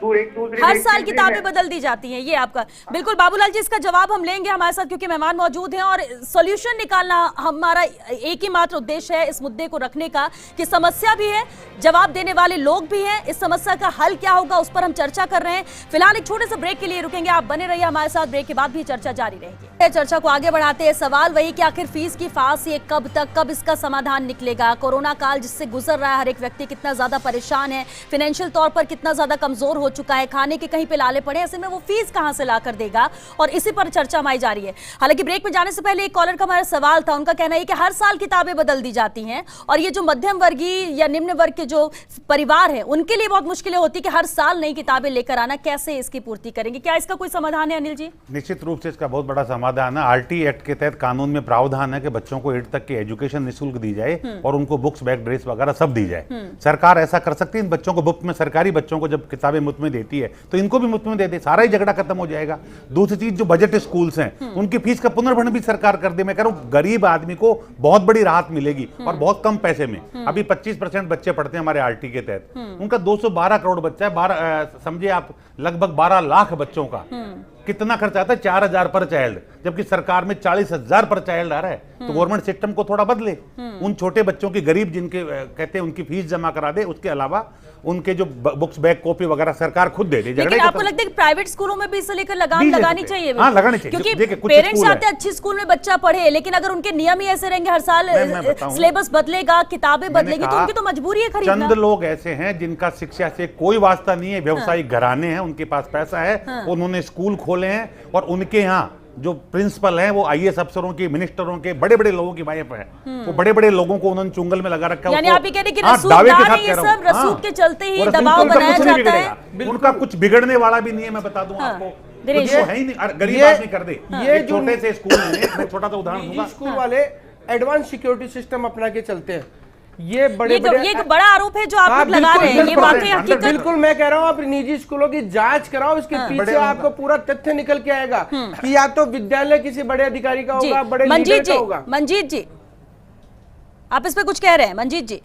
दूसरी हर साल किताबें बदल दी जाती हैं, ये आपका बिल्कुल। बाबूलाल जी इसका जवाब हम लेंगे हमारे साथ, क्योंकि मेहमान मौजूद हैं, और सॉल्यूशन निकालना हमारा एक ही मात्र उद्देश्य है इस मुद्दे को रखने का, कि समस्या भी है, जवाब देने वाले लोग भी हैं, इस समस्या का हल क्या होगा उस पर हम चर्चा कर रहे हैं। फिलहाल एक छोटे से ब्रेक के लिए रुकेंगे, आप बने रहिए हमारे साथ, ब्रेक के बाद भी चर्चा जारी रहेगी। चर्चा को आगे बढ़ाते हैं, सवाल वही कि आखिर फीस की फांस ये कब इसका समाधान निकलेगा? कोरोना काल जिससे गुजर रहा है हर एक व्यक्ति कितना ज्यादा परेशान है, फाइनेंशियल तौर पर कितना ज्यादा कमजोर हो चुका है, खाने के कहीं पे लाले पड़े, ऐसे में वो फीस कहां से ला कर देगा, और इसी पर चर्चा माई जा रही है। हालांकि ब्रेक में जाने से पहले एक कॉलर का हमारा सवाल था, उनका कहना है कि हर साल किताबें बदल दी जाती हैं और ये जो मध्यम वर्गीय या निम्न वर्ग के जो परिवार है उनके लिए बहुत मुश्किलें होती कि हर साल नई किताबें लेकर आना, कैसे इसकी पूर्ति करेंगे? क्या इसका कोई समाधान है अनिल जी? निश्चित रूप से इसका बहुत बड़ा समाधान है। आरटी एक्ट के तहत कानून में प्रावधान है कि बच्चों को 8 तक की एजुकेशन निःशुल्क दी जाए और उनको बुक्स, बैग, ड्रेस वगैरह सब दी जाए। सरकार ऐसा कर सकती है, इन बच्चों को मुफ्त में, सरकारी बच्चों को जब किताबें मुफ्त में देती है तो इनको भी मुफ्त में दे दे, सारा ही झगड़ा खत्म हो जाएगा। दूसरी चीज, जो बजट स्कूल्स हैं उनकी फीस का पुनर्भरण भी सरकार कर दे। मैं कह रहा हूं गरीब आदमी को बहुत बड़ी राहत मिलेगी और बहुत कम पैसे में। अभी 25% बच्चे पढ़ते हैं हमारे आरटी के तहत, उनका 212 करोड़ बच्चा है, समझिए आप लगभग 12 लाख बच्चों का कितना खर्च आता है? 4000 पर चाइल्ड, जबकि सरकार में 40,000 पर चाइल्ड आ रहा है। तो गवर्नमेंट सिस्टम को थोड़ा बदले, उन छोटे बच्चों की, गरीब जिनके कहते हैं उनकी फीस जमा करा दे, उसके अलावा उनके जो बुक्स, बैग, कॉपी वगैरह सरकार खुद दे दे। लेकिन आपको लगता है कि प्राइवेट स्कूलों में भी इसे लेकर लगाम लगानी चाहिए? हाँ, लगानी चाहिए, क्योंकि पेरेंट्स चाहते हैं अच्छी स्कूल में बच्चा पढ़े, लेकिन अगर उनके नियम ही ऐसे रहेंगे, हर साल सिलेबस बदलेगा, किताबें बदलेगी, तो उनकी तो मजबूरी है खरीदना। चंद लोग ऐसे हैं जिनका शिक्षा से कोई वास्ता नहीं है, व्यवसायिक घराने हैं, उनके पास पैसा है, उन्होंने स्कूल खोले हैं और उनके यहाँ जो प्रिंसिपल हैं वो आईएएस अफसरों की, मिनिस्टरों के, बड़े बड़े लोगों की वाइफ है। वो बड़े बड़े लोगों को उन्होंने चुंगल में लगा रखा है। यानी आप ये कह रहे हैं कि रसूखदार ये सब रसूख के चलते ही दबाव बनाया जाता है। उनका कुछ बिगड़ने वाला भी नहीं है, मैं बता दूं आपको, कुछ है ही नहीं, गरीब आदमी कर दे। ये छोटे से स्कूल में, मैं छोटा सा उदाहरण दूंगा, स्कूल वाले एडवांस सिक्योरिटी सिस्टम अपना के चलते हैं। ये बड़े ये एक बड़ा आरोप है जो आप लोग लगा रहे हैं, ये वाकई हकीकत। बिल्कुल, मैं कह रहा हूँ आप निजी स्कूलों की जांच कराओ, इसके पीछे आपको पूरा तथ्य निकल के आएगा कि या तो विद्यालय किसी बड़े अधिकारी का होगा, बड़े लीडर का होगा। मंजीत जी, आप इस पे कुछ कह रहे हैं? मंजीत जी।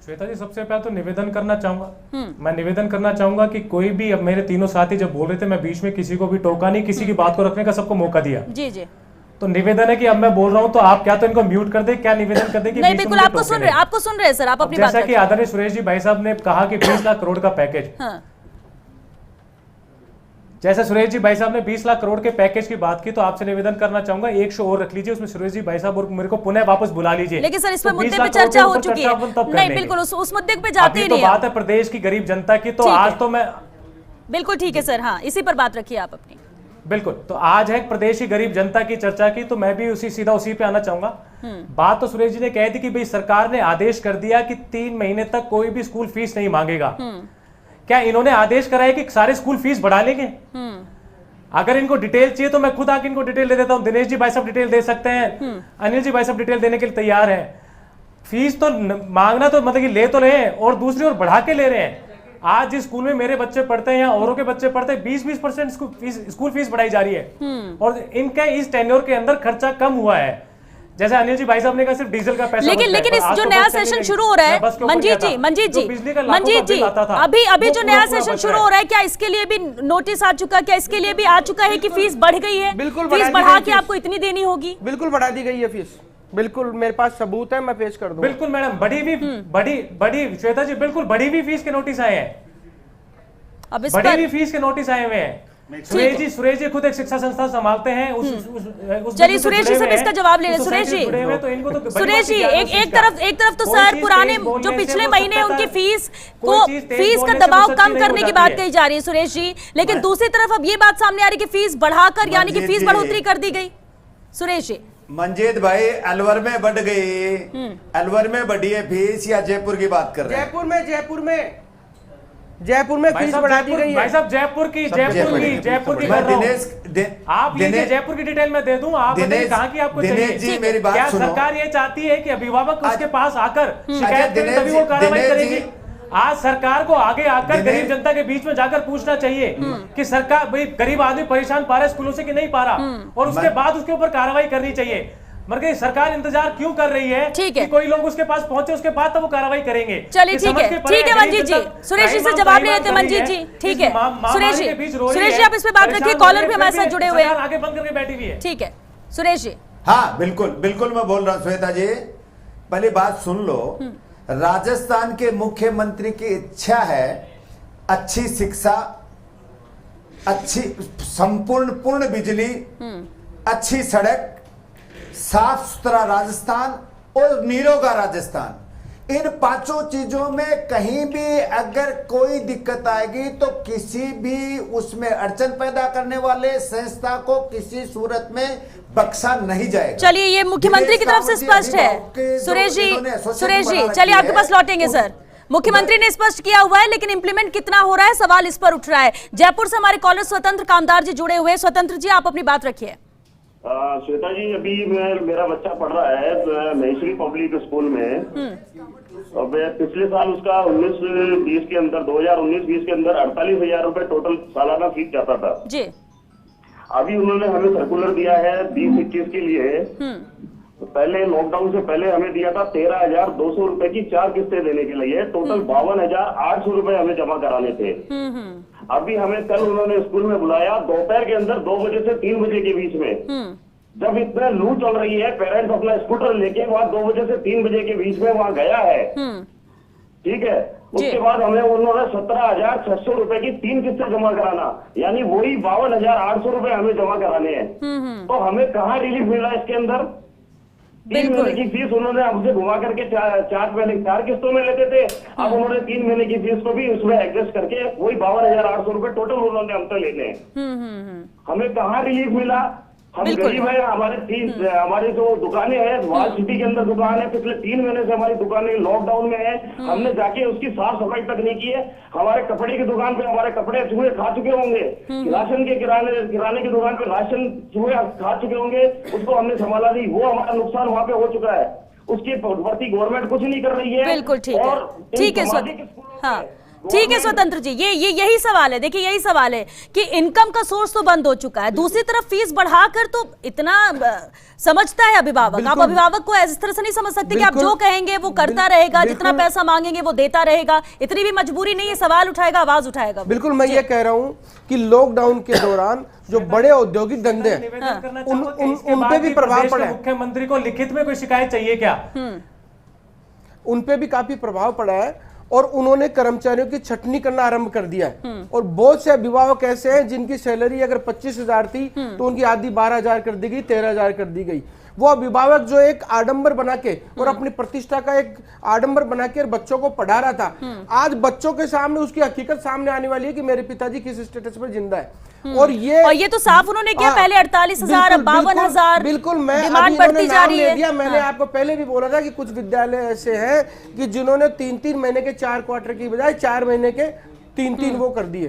श्वेता जी, सबसे पहले तो निवेदन करना चाहूंगा, मैं निवेदन करना चाहूंगा कि कोई भी, अब मेरे तीनों साथी जब बोल रहे थे, मैं बीच में किसी को भी टोका नहीं, किसी की बात को रखने का सबको मौका दिया। जी जी। तो निवेदन है कि अब मैं बोल रहा हूं तो आप क्या तो इनको म्यूट कर दे, क्या निवेदन कर दे कि नहीं, बिल्कुल आपको सुन रहे हैं सर, आप अपनी बात जैसा कि आदरणीय सुरेश जी भाई साहब ने कहा कि 20 लाख करोड़ का पैकेज, जैसे सुरेश जी भाई साहब ने 20 लाख करोड़ के पैकेज की बात की, तो आपसे निवेदन करना चाहूंगा एक शो और रख लीजिए, उसमें सुरेश जी भाई साहब और मेरे को पुनः वापस बुला लीजिए। लेकिन सर इस पे मुद्दे पे चर्चा हो चुकी है। नहीं, बिल्कुल उस मुद्दे पे जाते ही नहीं। बात है प्रदेश की गरीब जनता की, तो आज तो मैं बिल्कुल ठीक है सर, हाँ इसी पर बात रखिए आप अपनी। बिल्कुल, तो आज है प्रदेश की गरीब जनता की चर्चा की, तो मैं भी सीधा उसी पे आना चाहूंगा। बात तो सुरेश जी ने कही थी कि भाई सरकार ने आदेश कर दिया कि 3 महीने तक कोई भी स्कूल फीस नहीं मांगेगा। क्या इन्होंने आदेश कराया कि सारे स्कूल फीस बढ़ा लेंगे? अगर इनको डिटेल चाहिए तो मैं खुद आके इनको डिटेल दे देता हूं। दिनेश जी भाई साहब डिटेल दे सकते हैं, अनिल जी भाई साहब डिटेल देने के लिए तैयार है। फीस तो मांगना तो मतलब कि ले तो रहे हैं और दूसरी ओर बढ़ा के ले रहे हैं। आज जिस स्कूल में मेरे बच्चे पढ़ते हैं या औरों के बच्चे पढ़ते हैं, 20% स्कूल फीस बढ़ाई जा रही है और इनके इस टेन्योर के अंदर खर्चा कम हुआ है। जैसे अनिल जी भाई साहब ने कहा सिर्फ डीजल का पैसा, लेकिन इस जो नया सेशन शुरू हो रहा है, मंजीत जी, अभी जो नया सेशन शुरू हो रहा है, क्या इसके लिए भी नोटिस आ चुका, क्या इसके लिए भी आ चुका है कि फीस बढ़ गई है? बिल्कुल, फीस बढ़ा के आपको इतनी देनी होगी? बिल्कुल बढ़ा दी गई है फीस, बिल्कुल मेरे पास सबूत है, मैं पेश कर दूं। बिल्कुल मैडम, बड़ी श्वेता जी, बिल्कुल बढ़ी हुई फीस के नोटिस आए हैं, अब इस बढ़ी पर हुई फीस के नोटिस आए हुए हैं। सुरेश जी खुद एक शिक्षा संस्था संभालते हैं। चलिए सुरेश जी से इसका जवाब ले रहे। सुरेश जी एक तरफ तो सर पुराने जो पिछले महीने उनकी फीस का दबाव कम करने की बात कही जा रही है सुरेश जी, लेकिन दूसरी तरफ अब ये बात सामने आ रही है कि फीस बढ़ाकर यानी कि फीस बढ़ोतरी कर दी गई। सुरेश जी, मंजीत भाई, अलवर में बढ़ गई, अलवर में बढ़ी है फीस या जयपुर की बात कर रहे हैं? जयपुर में फीस बढ़ा दी गई है। भाई साहब जयपुर की कर रहा हूं। आप लीजिए जयपुर की डिटेल में दे दूं, आप कहा कि आपको चाहिए। मेरी बात क्या सुनो। सरकार ये चाहती है कि अभिभावक उसके पास आकर शिकायत करें तभी वो कार्रवाई करेगी? आज सरकार को आगे आकर गरीब जनता के बीच में जाकर पूछना चाहिए कि सरकार, भाई गरीब आदमी परेशान पा रहा है स्कूलों से कि नहीं पा रहा, और उसके बाद उसके ऊपर कार्रवाई करनी चाहिए। मगर सरकार इंतजार क्यों कर रही है कि कोई लोग उसके पास पहुंचे, उसके बाद तब वो कार्रवाई करेंगे? चलिए ठीक है मंजीत जी, सुरेश जी से जवाब ले लेते। मंजीत जी ठीक है, सुरेश जी आप इस पे बात रखिए, कॉलर भी हमारे साथ जुड़े हुए हैं, आगे बंद करके बैठी हुई है। ठीक है सुरेश जी। हाँ बिल्कुल मैं बोल रहा हूँ श्वेता जी, पहली बात सुन लो। राजस्थान के मुख्यमंत्री की इच्छा है अच्छी शिक्षा, अच्छी पूर्ण बिजली, अच्छी सड़क, साफ सुथरा राजस्थान और निरोगा राजस्थान। इन पांचों चीजों में कहीं भी अगर कोई दिक्कत आएगी तो किसी भी उसमें अड़चन पैदा करने वाले संस्था को किसी सूरत में बख्शा नहीं जाएगा। चलिए, ये मुख्यमंत्री की तरफ से स्पष्ट है। सुरेश जी चलिए आपके पास लौटेंगे सर। मुख्यमंत्री ने स्पष्ट किया हुआ है, लेकिन इंप्लीमेंट कितना हो रहा है, सवाल इस पर उठ रहा है। जयपुर से हमारे कॉलर स्वतंत्र कामदार जी जुड़े हुए हैं। स्वतंत्र जी, आप अपनी बात रखिए। श्वेता जी, अभी मेरा बच्चा पढ़ रहा है महेश्वरी पब्लिक स्कूल में। अब पिछले साल उसका 19-20 के अंदर 2019-20 के अंदर 48,000 रुपए टोटल सालाना फीस जाता था जी। अभी उन्होंने हमें सर्कुलर दिया है 20-21 के लिए। तो पहले लॉकडाउन से पहले हमें दिया था 13,200 रुपए की 4 किस्तें देने के लिए। टोटल 52,800 रुपए हमें जमा कराने थे। अभी हमें कल उन्होंने स्कूल में बुलाया दोपहर के अंदर 2 बजे से 3 बजे के बीच में, जब इतना लू चल रही है। पेरेंट्स अपना स्कूटर लेके वहाँ 2 बजे से 3 बजे के बीच में वहाँ गया है, ठीक है। उसके बाद हमें उन्होंने 17,600 रुपए की 3 किस्तें जमा कराना, यानी वही 52,800 रुपए हमें जमा कराने हैं। तो हमें कहाँ रिलीफ मिला इसके अंदर? 3 महीने की फीस उन्होंने हमसे घुमा करके 4 किस्तों में लेते थे। अब उन्होंने 3 महीने की फीस को भी उसमें एडजस्ट करके वही 52,800 रुपए टोटल उन्होंने हमसे लेने हैं। हमें कहाँ रिलीफ मिला? हम गरीब है। हमारी जो दुकानें हैं, वाल सिटी के अंदर दुकान है, पिछले 3 महीने से हमारी दुकानें लॉकडाउन में है। हमने जाके उसकी साफ सफाई तक नहीं की है। हमारे कपड़े की दुकान पे हमारे कपड़े चूहे खा चुके होंगे, राशन के किराने की दुकान पे राशन चूहे खा चुके होंगे, उसको हमने संभाला नहीं। वो हमारा नुकसान वहाँ पे हो चुका है। उसकी प्रति गवर्नमेंट कुछ नहीं कर रही है। बिल्कुल ठीक है, ठीक है। हाँ ठीक है स्वतंत्र जी, ये यही सवाल है। देखिए यही सवाल है कि इनकम का सोर्स तो बंद हो चुका है, दूसरी तरफ फीस बढ़ाकर तो इतना समझता है अभिभावक। आप अभिभावक को इस तरह से नहीं समझ सकते कि आप जो कहेंगे वो करता रहेगा, जितना पैसा मांगेंगे वो देता रहेगा। इतनी भी मजबूरी नहीं है, सवाल उठाएगा, आवाज उठाएगा। बिल्कुल, मैं ये कह रहा हूँ कि लॉकडाउन के दौरान जो बड़े औद्योगिक धंधे हैं उन पे भी प्रभाव पड़ा है। मुख्यमंत्री को लिखित में कोई शिकायत चाहिए क्या? उन पे भी काफी प्रभाव पड़ा है और उन्होंने कर्मचारियों की छटनी करना आरंभ कर दिया है। और बहुत से अभिभावक ऐसे हैं जिनकी सैलरी अगर 25,000 थी तो उनकी आधी 12,000 कर दी गई, 13,000 कर दी गई। वो अभिभावक जो एक आडंबर बना के और अपनी प्रतिष्ठा का एक आडंबर बना के बच्चों को पढ़ा रहा था, आज बच्चों के सामने उसकी हकीकत सामने आने वाली है कि मेरे पिताजी किस स्टेटस पर जिंदा है। और ये तो साफ उन्होंने किया। पहले 48,000, अब 52,000। बिल्कुल, मैं डिमांड बढ़ती जा रही है। मैंने आपको पहले भी बोला था कि कुछ विद्यालय ऐसे हैं कि जिन्होंने 3-3 महीने के 4 क्वार्टर की बजाय 4 महीने के 3-3 वो कर दिए।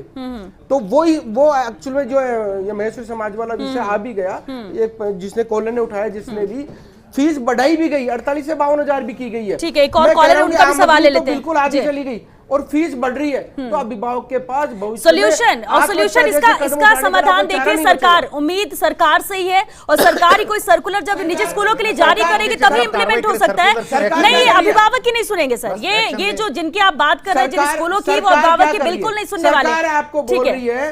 तो वो एक्चुअल में जो है ये महेश्वरी समाज वाला विषय आ भी गया, एक जिसने कॉलर ने उठाया, जिसने भी फीस बढ़ाई भी गई, 48 से 52,000 भी की गई है। ठीक है, एक और कॉलर है, उनका भी सवाल ले लेते हैं। बिल्कुल आगे चली गई और फीस बढ़ रही है, तो अभिभावक के पास सोल्यूशन इसका समाधान देखिए सरकार, उम्मीद सरकार से ही है। और सरकार ही कोई सर्कुलर जब निजी स्कूलों के लिए जारी करेगी तभी इंप्लीमेंट हो सकता है। नहीं, अभिभावक ही नहीं सुनेंगे सर। ये जो जिनकी आप बात कर रहे हैं, जिन स्कूलों की, वो अभिभावक की बिल्कुल नहीं सुनने वाले। सरकार आपको बोल रही है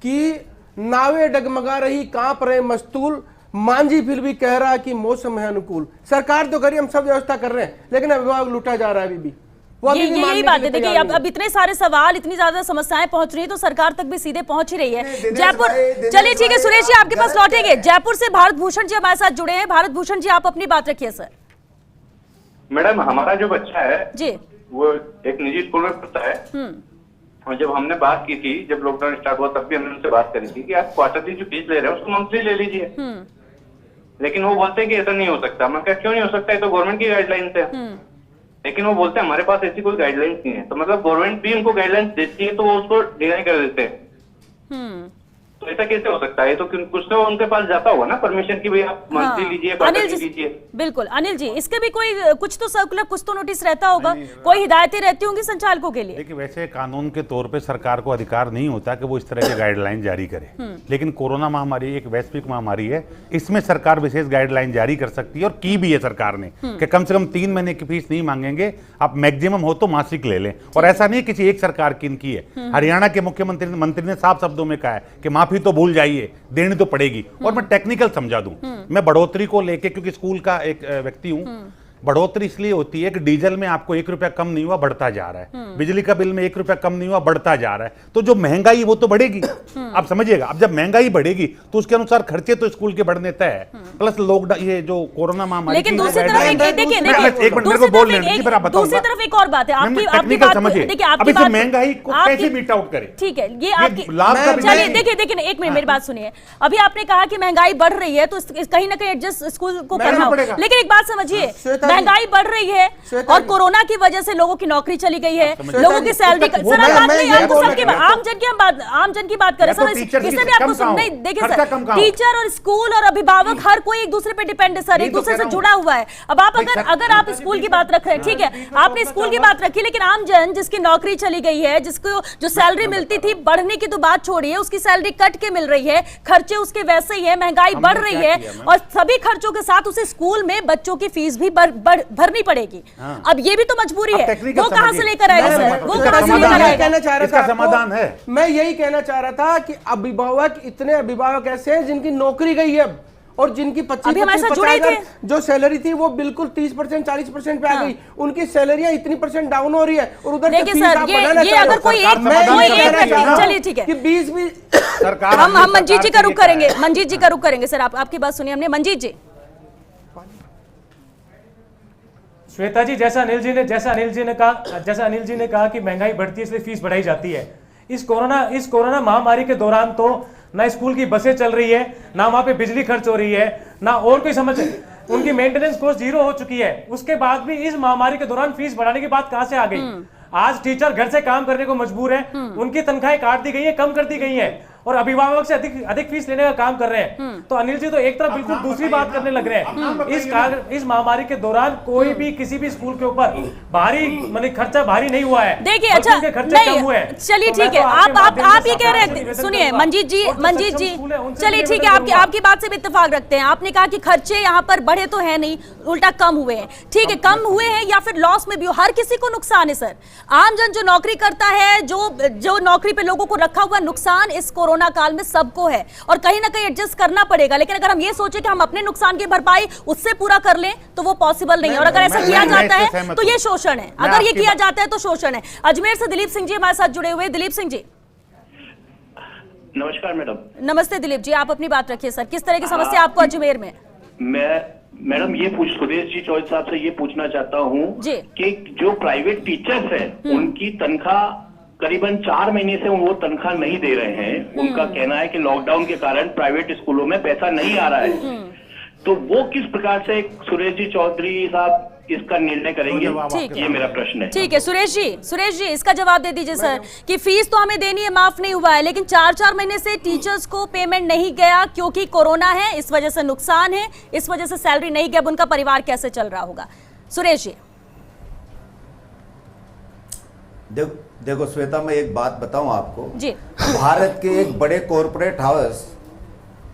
कि नावे डगमगा रही, कांप रहे मस्तूल, मांझी फिर भी कह रहा है कि मौसम है अनुकूल। सरकार तो करी, हम सब व्यवस्था कर रहे हैं, लेकिन अभिभावक लूटा जा रहा है अभी भी। यही बात है। देखिए अब इतने सारे सवाल, इतनी ज्यादा समस्याएं पहुंच रही है, तो सरकार तक भी सीधे पहुंच ही रही है। जयपुर, चलिए ठीक है सुरेश जी, आपके पास लौटेंगे। जयपुर से भारत भूषण जी हमारे साथ जुड़े हैं। भारत भूषण जी, आप अपनी बात रखिए सर। मैडम, हमारा जो बच्चा है जी, वो एक निजी स्कूल में पढ़ता है। और जब हमने बात की थी, जब लॉकडाउन स्टार्ट हुआ, तब भी हमने उनसे बात करी थी कि आप क्वार्टरली जो फीस ले रहे हैं उसको मंथली ले लीजिए। लेकिन वो बोलते हैं कि ऐसा नहीं हो सकता। मैं कहता क्यों नहीं हो सकता, है तो गवर्नमेंट की गाइडलाइंस है। लेकिन वो बोलते हैं हमारे पास ऐसी कोई गाइडलाइंस नहीं है। तो मतलब गवर्नमेंट भी उनको गाइडलाइंस देती है तो वो उसको डिनाई कर देते हैं। तो ऐसा कैसे हो सकता है? तो कुछ तो उनके पास जाता होगा ना परमिशन की, भाई आप मंथली लीजिए, क्वार्टरली लीजिए। बिल्कुल अनिल जी, इसके भी कोई कुछ तो सर्कुलर, कुछ तो नोटिस रहता होगा, कोई हिदायतें रहती होंगी संचालकों के लिए। देखिए, वैसे कानून के तौर पे सरकार को अधिकार नहीं होता कि वो इस तरह की गाइडलाइन जारी करे, लेकिन कोरोना महामारी एक वैश्विक महामारी है, इसमें सरकार विशेष गाइडलाइन जारी कर सकती है और की भी है सरकार ने कि कम से कम 3 महीने की फीस नहीं मांगेंगे, आप मैक्सिमम हो तो मासिक ले लें। और ऐसा नहीं किसी एक सरकार की इनकी है। हरियाणा के मुख्यमंत्री ने साफ शब्दों में कहा है कि माफी तो भूल जाइए, देनी तो पड़ेगी। और मैं टेक्निकल समझा दूं, मैं बढ़ोतरी को लेके, क्योंकि स्कूल का एक व्यक्ति हूं, बढ़ोतरी इसलिए होती है कि डीजल में आपको 1 रुपया कम नहीं हुआ, बढ़ता जा रहा है। बिजली का बिल में 1 रुपया कम नहीं हुआ, बढ़ता जा रहा है। तो जो महंगाई वो तो बढ़ेगी। आप समझिएगा, अब जब महंगाई बढ़ेगी तो उसके अनुसार खर्चे तो स्कूल के बढ़ने तय है। प्लस लॉकडाउन, ये जो कोरोना महामारी, लेकिन दूसरी तरफ एक देखिए दूसरी तरफ एक और बात है, आपकी बात देखिए, आपकी बात महंगाई को कैसे मीट आउट करें। ठीक है, ये आपकी चलिए देखिए एक मिनट मेरी बात सुनिए। अभी आपने कहा कि महंगाई बढ़ रही है तो कहीं ना कहीं एडजस्ट स्कूल को करना होगा, लेकिन एक बात समझिए, महंगाई बढ़ रही है और कोरोना की वजह से लोगों की नौकरी चली गई है, लोगों की सैलरी, सर आम जन की बात करें सर, इससे भी आपको सुन नहीं, देखिए सर, टीचर और स्कूल और अभिभावक हर कोई एक दूसरे पे डिपेंड है सर, एक दूसरे से जुड़ा हुआ है। अब आप अगर आप स्कूल की बात रख रहे हैं, ठीक है, आपने स्कूल की बात रखी, लेकिन आम जन जिसकी नौकरी चली गई है, जिसको जो सैलरी मिलती थी, बढ़ने की तो बात छोड़िए, उसकी सैलरी कट के मिल रही है, खर्चे उसके वैसे ही है, महंगाई बढ़ रही है और सभी खर्चों के साथ उसे स्कूल में बच्चों की फीस भी भरनी पड़ेगी। अब ये भी तो मजबूरी है, वो कहां से लेकर आएगा सर, वो कहां से लेकर आएगा? इसका समाधान है। मैं यही कहना चाह रहा था कि इतने अभिभावक ऐसे हैं जिनकी नौकरी गई है और जिनकी 25,000 जो सैलरी थी वो बिल्कुल 30% 40% पे आ गई, उनकी सैलरियां इतनी % डाउन हो रही है और उधर देखिए सर, ये अगर कोई एक चलिए ठीक है कि 20 सरकार, हम मंजीत जी का रुख करेंगे, मंजीत जी का रुख करेंगे सर, आपकी बात सुनिए हमने। मंजीत जी। श्वेता जी, जैसा अनिल जी ने कहा कि महंगाई बढ़ती है इसलिए फीस बढ़ाई जाती है। इस कोरोना महामारी के दौरान तो ना स्कूल की बसें चल रही है, ना वहां पे बिजली खर्च हो रही है, ना और कोई समझ, उनकी मेंटेनेंस कॉस्ट 0 हो चुकी है। उसके बाद भी इस महामारी के दौरान फीस बढ़ाने की बात कहां से आ गई? आज टीचर घर से काम करने को मजबूर है, उनकी तनख्वाहें काट दी गई है, कम कर दी गई है और अभिभावक से अधिक फीस लेने का काम कर रहे हैं। तो अनिल जी तो एक तरफ बिल्कुल दूसरी बात करने लग रहे हैं। इस महामारी के दौरान कोई भी किसी भी स्कूल के ऊपर भारी खर्चा भारी नहीं हुआ है। देखिए अच्छा खर्चे कम हुए हैं। चलिए ठीक है, आप ये कह रहे हैं, सुनिए मंजीत जी, चलिए ठीक है, आपकी बात से भी इत्तेफाक रखते हैं। आपने कहा कि खर्चे यहाँ पर बढ़े तो है नहीं, उल्टा कम हुए हैं। ठीक है, कम हुए हैं या फिर लॉस में भी हो, हर किसी को नुकसान है सर। आमजन जो नौकरी करता है, जो नौकरी पे लोगों को रखा हुआ, नुकसान इस कोरोना काल में सबको है और कहीं ना कहीं एडजस्ट करना पड़ेगा। लेकिन अगर हम ये सोचे कि हम अपने नुकसान की भरपाई उससे पूरा कर लें तो वो पॉसिबल नहीं है, और अगर ऐसा किया जाता है तो ये शोषण है। अगर ये किया जाता है तो शोषण है। अजमेर से दिलीप सिंह जी हमारे साथ जुड़े हुए। दिलीप सिंह जी नमस्कार मैडम। नमस्ते दिलीप जी, आप अपनी बात रखिए सर, किस तरह की समस्या आपको अजमेर में? मैडम ये सुरेश जी चौधरी साहब से ये पूछना चाहता हूँ कि जो प्राइवेट टीचर्स हैं उनकी तनख्वाह करीबन 4 महीने से वो तनख्वाह नहीं दे रहे हैं। उनका कहना है कि लॉकडाउन के कारण प्राइवेट स्कूलों में पैसा नहीं आ रहा है। तो वो किस प्रकार से सुरेश जी चौधरी साहब इसका निर्णय करेंगे, ये मेरा प्रश्न है। ठीक है सुरेश जी इसका जवाब दे दीजिए सर कि फीस तो हमें देनी है, माफ नहीं हुआ है, लेकिन 4 महीने से टीचर्स को पेमेंट नहीं गया क्योंकि कोरोना है, इस वजह से नुकसान है, इस वजह से सैलरी नहीं गया। अब उनका परिवार कैसे चल रहा होगा? सुरेश जी। देखो श्वेता, मैं एक बात बताऊं आपको जी। भारत के एक बड़े कॉरपोरेट हाउस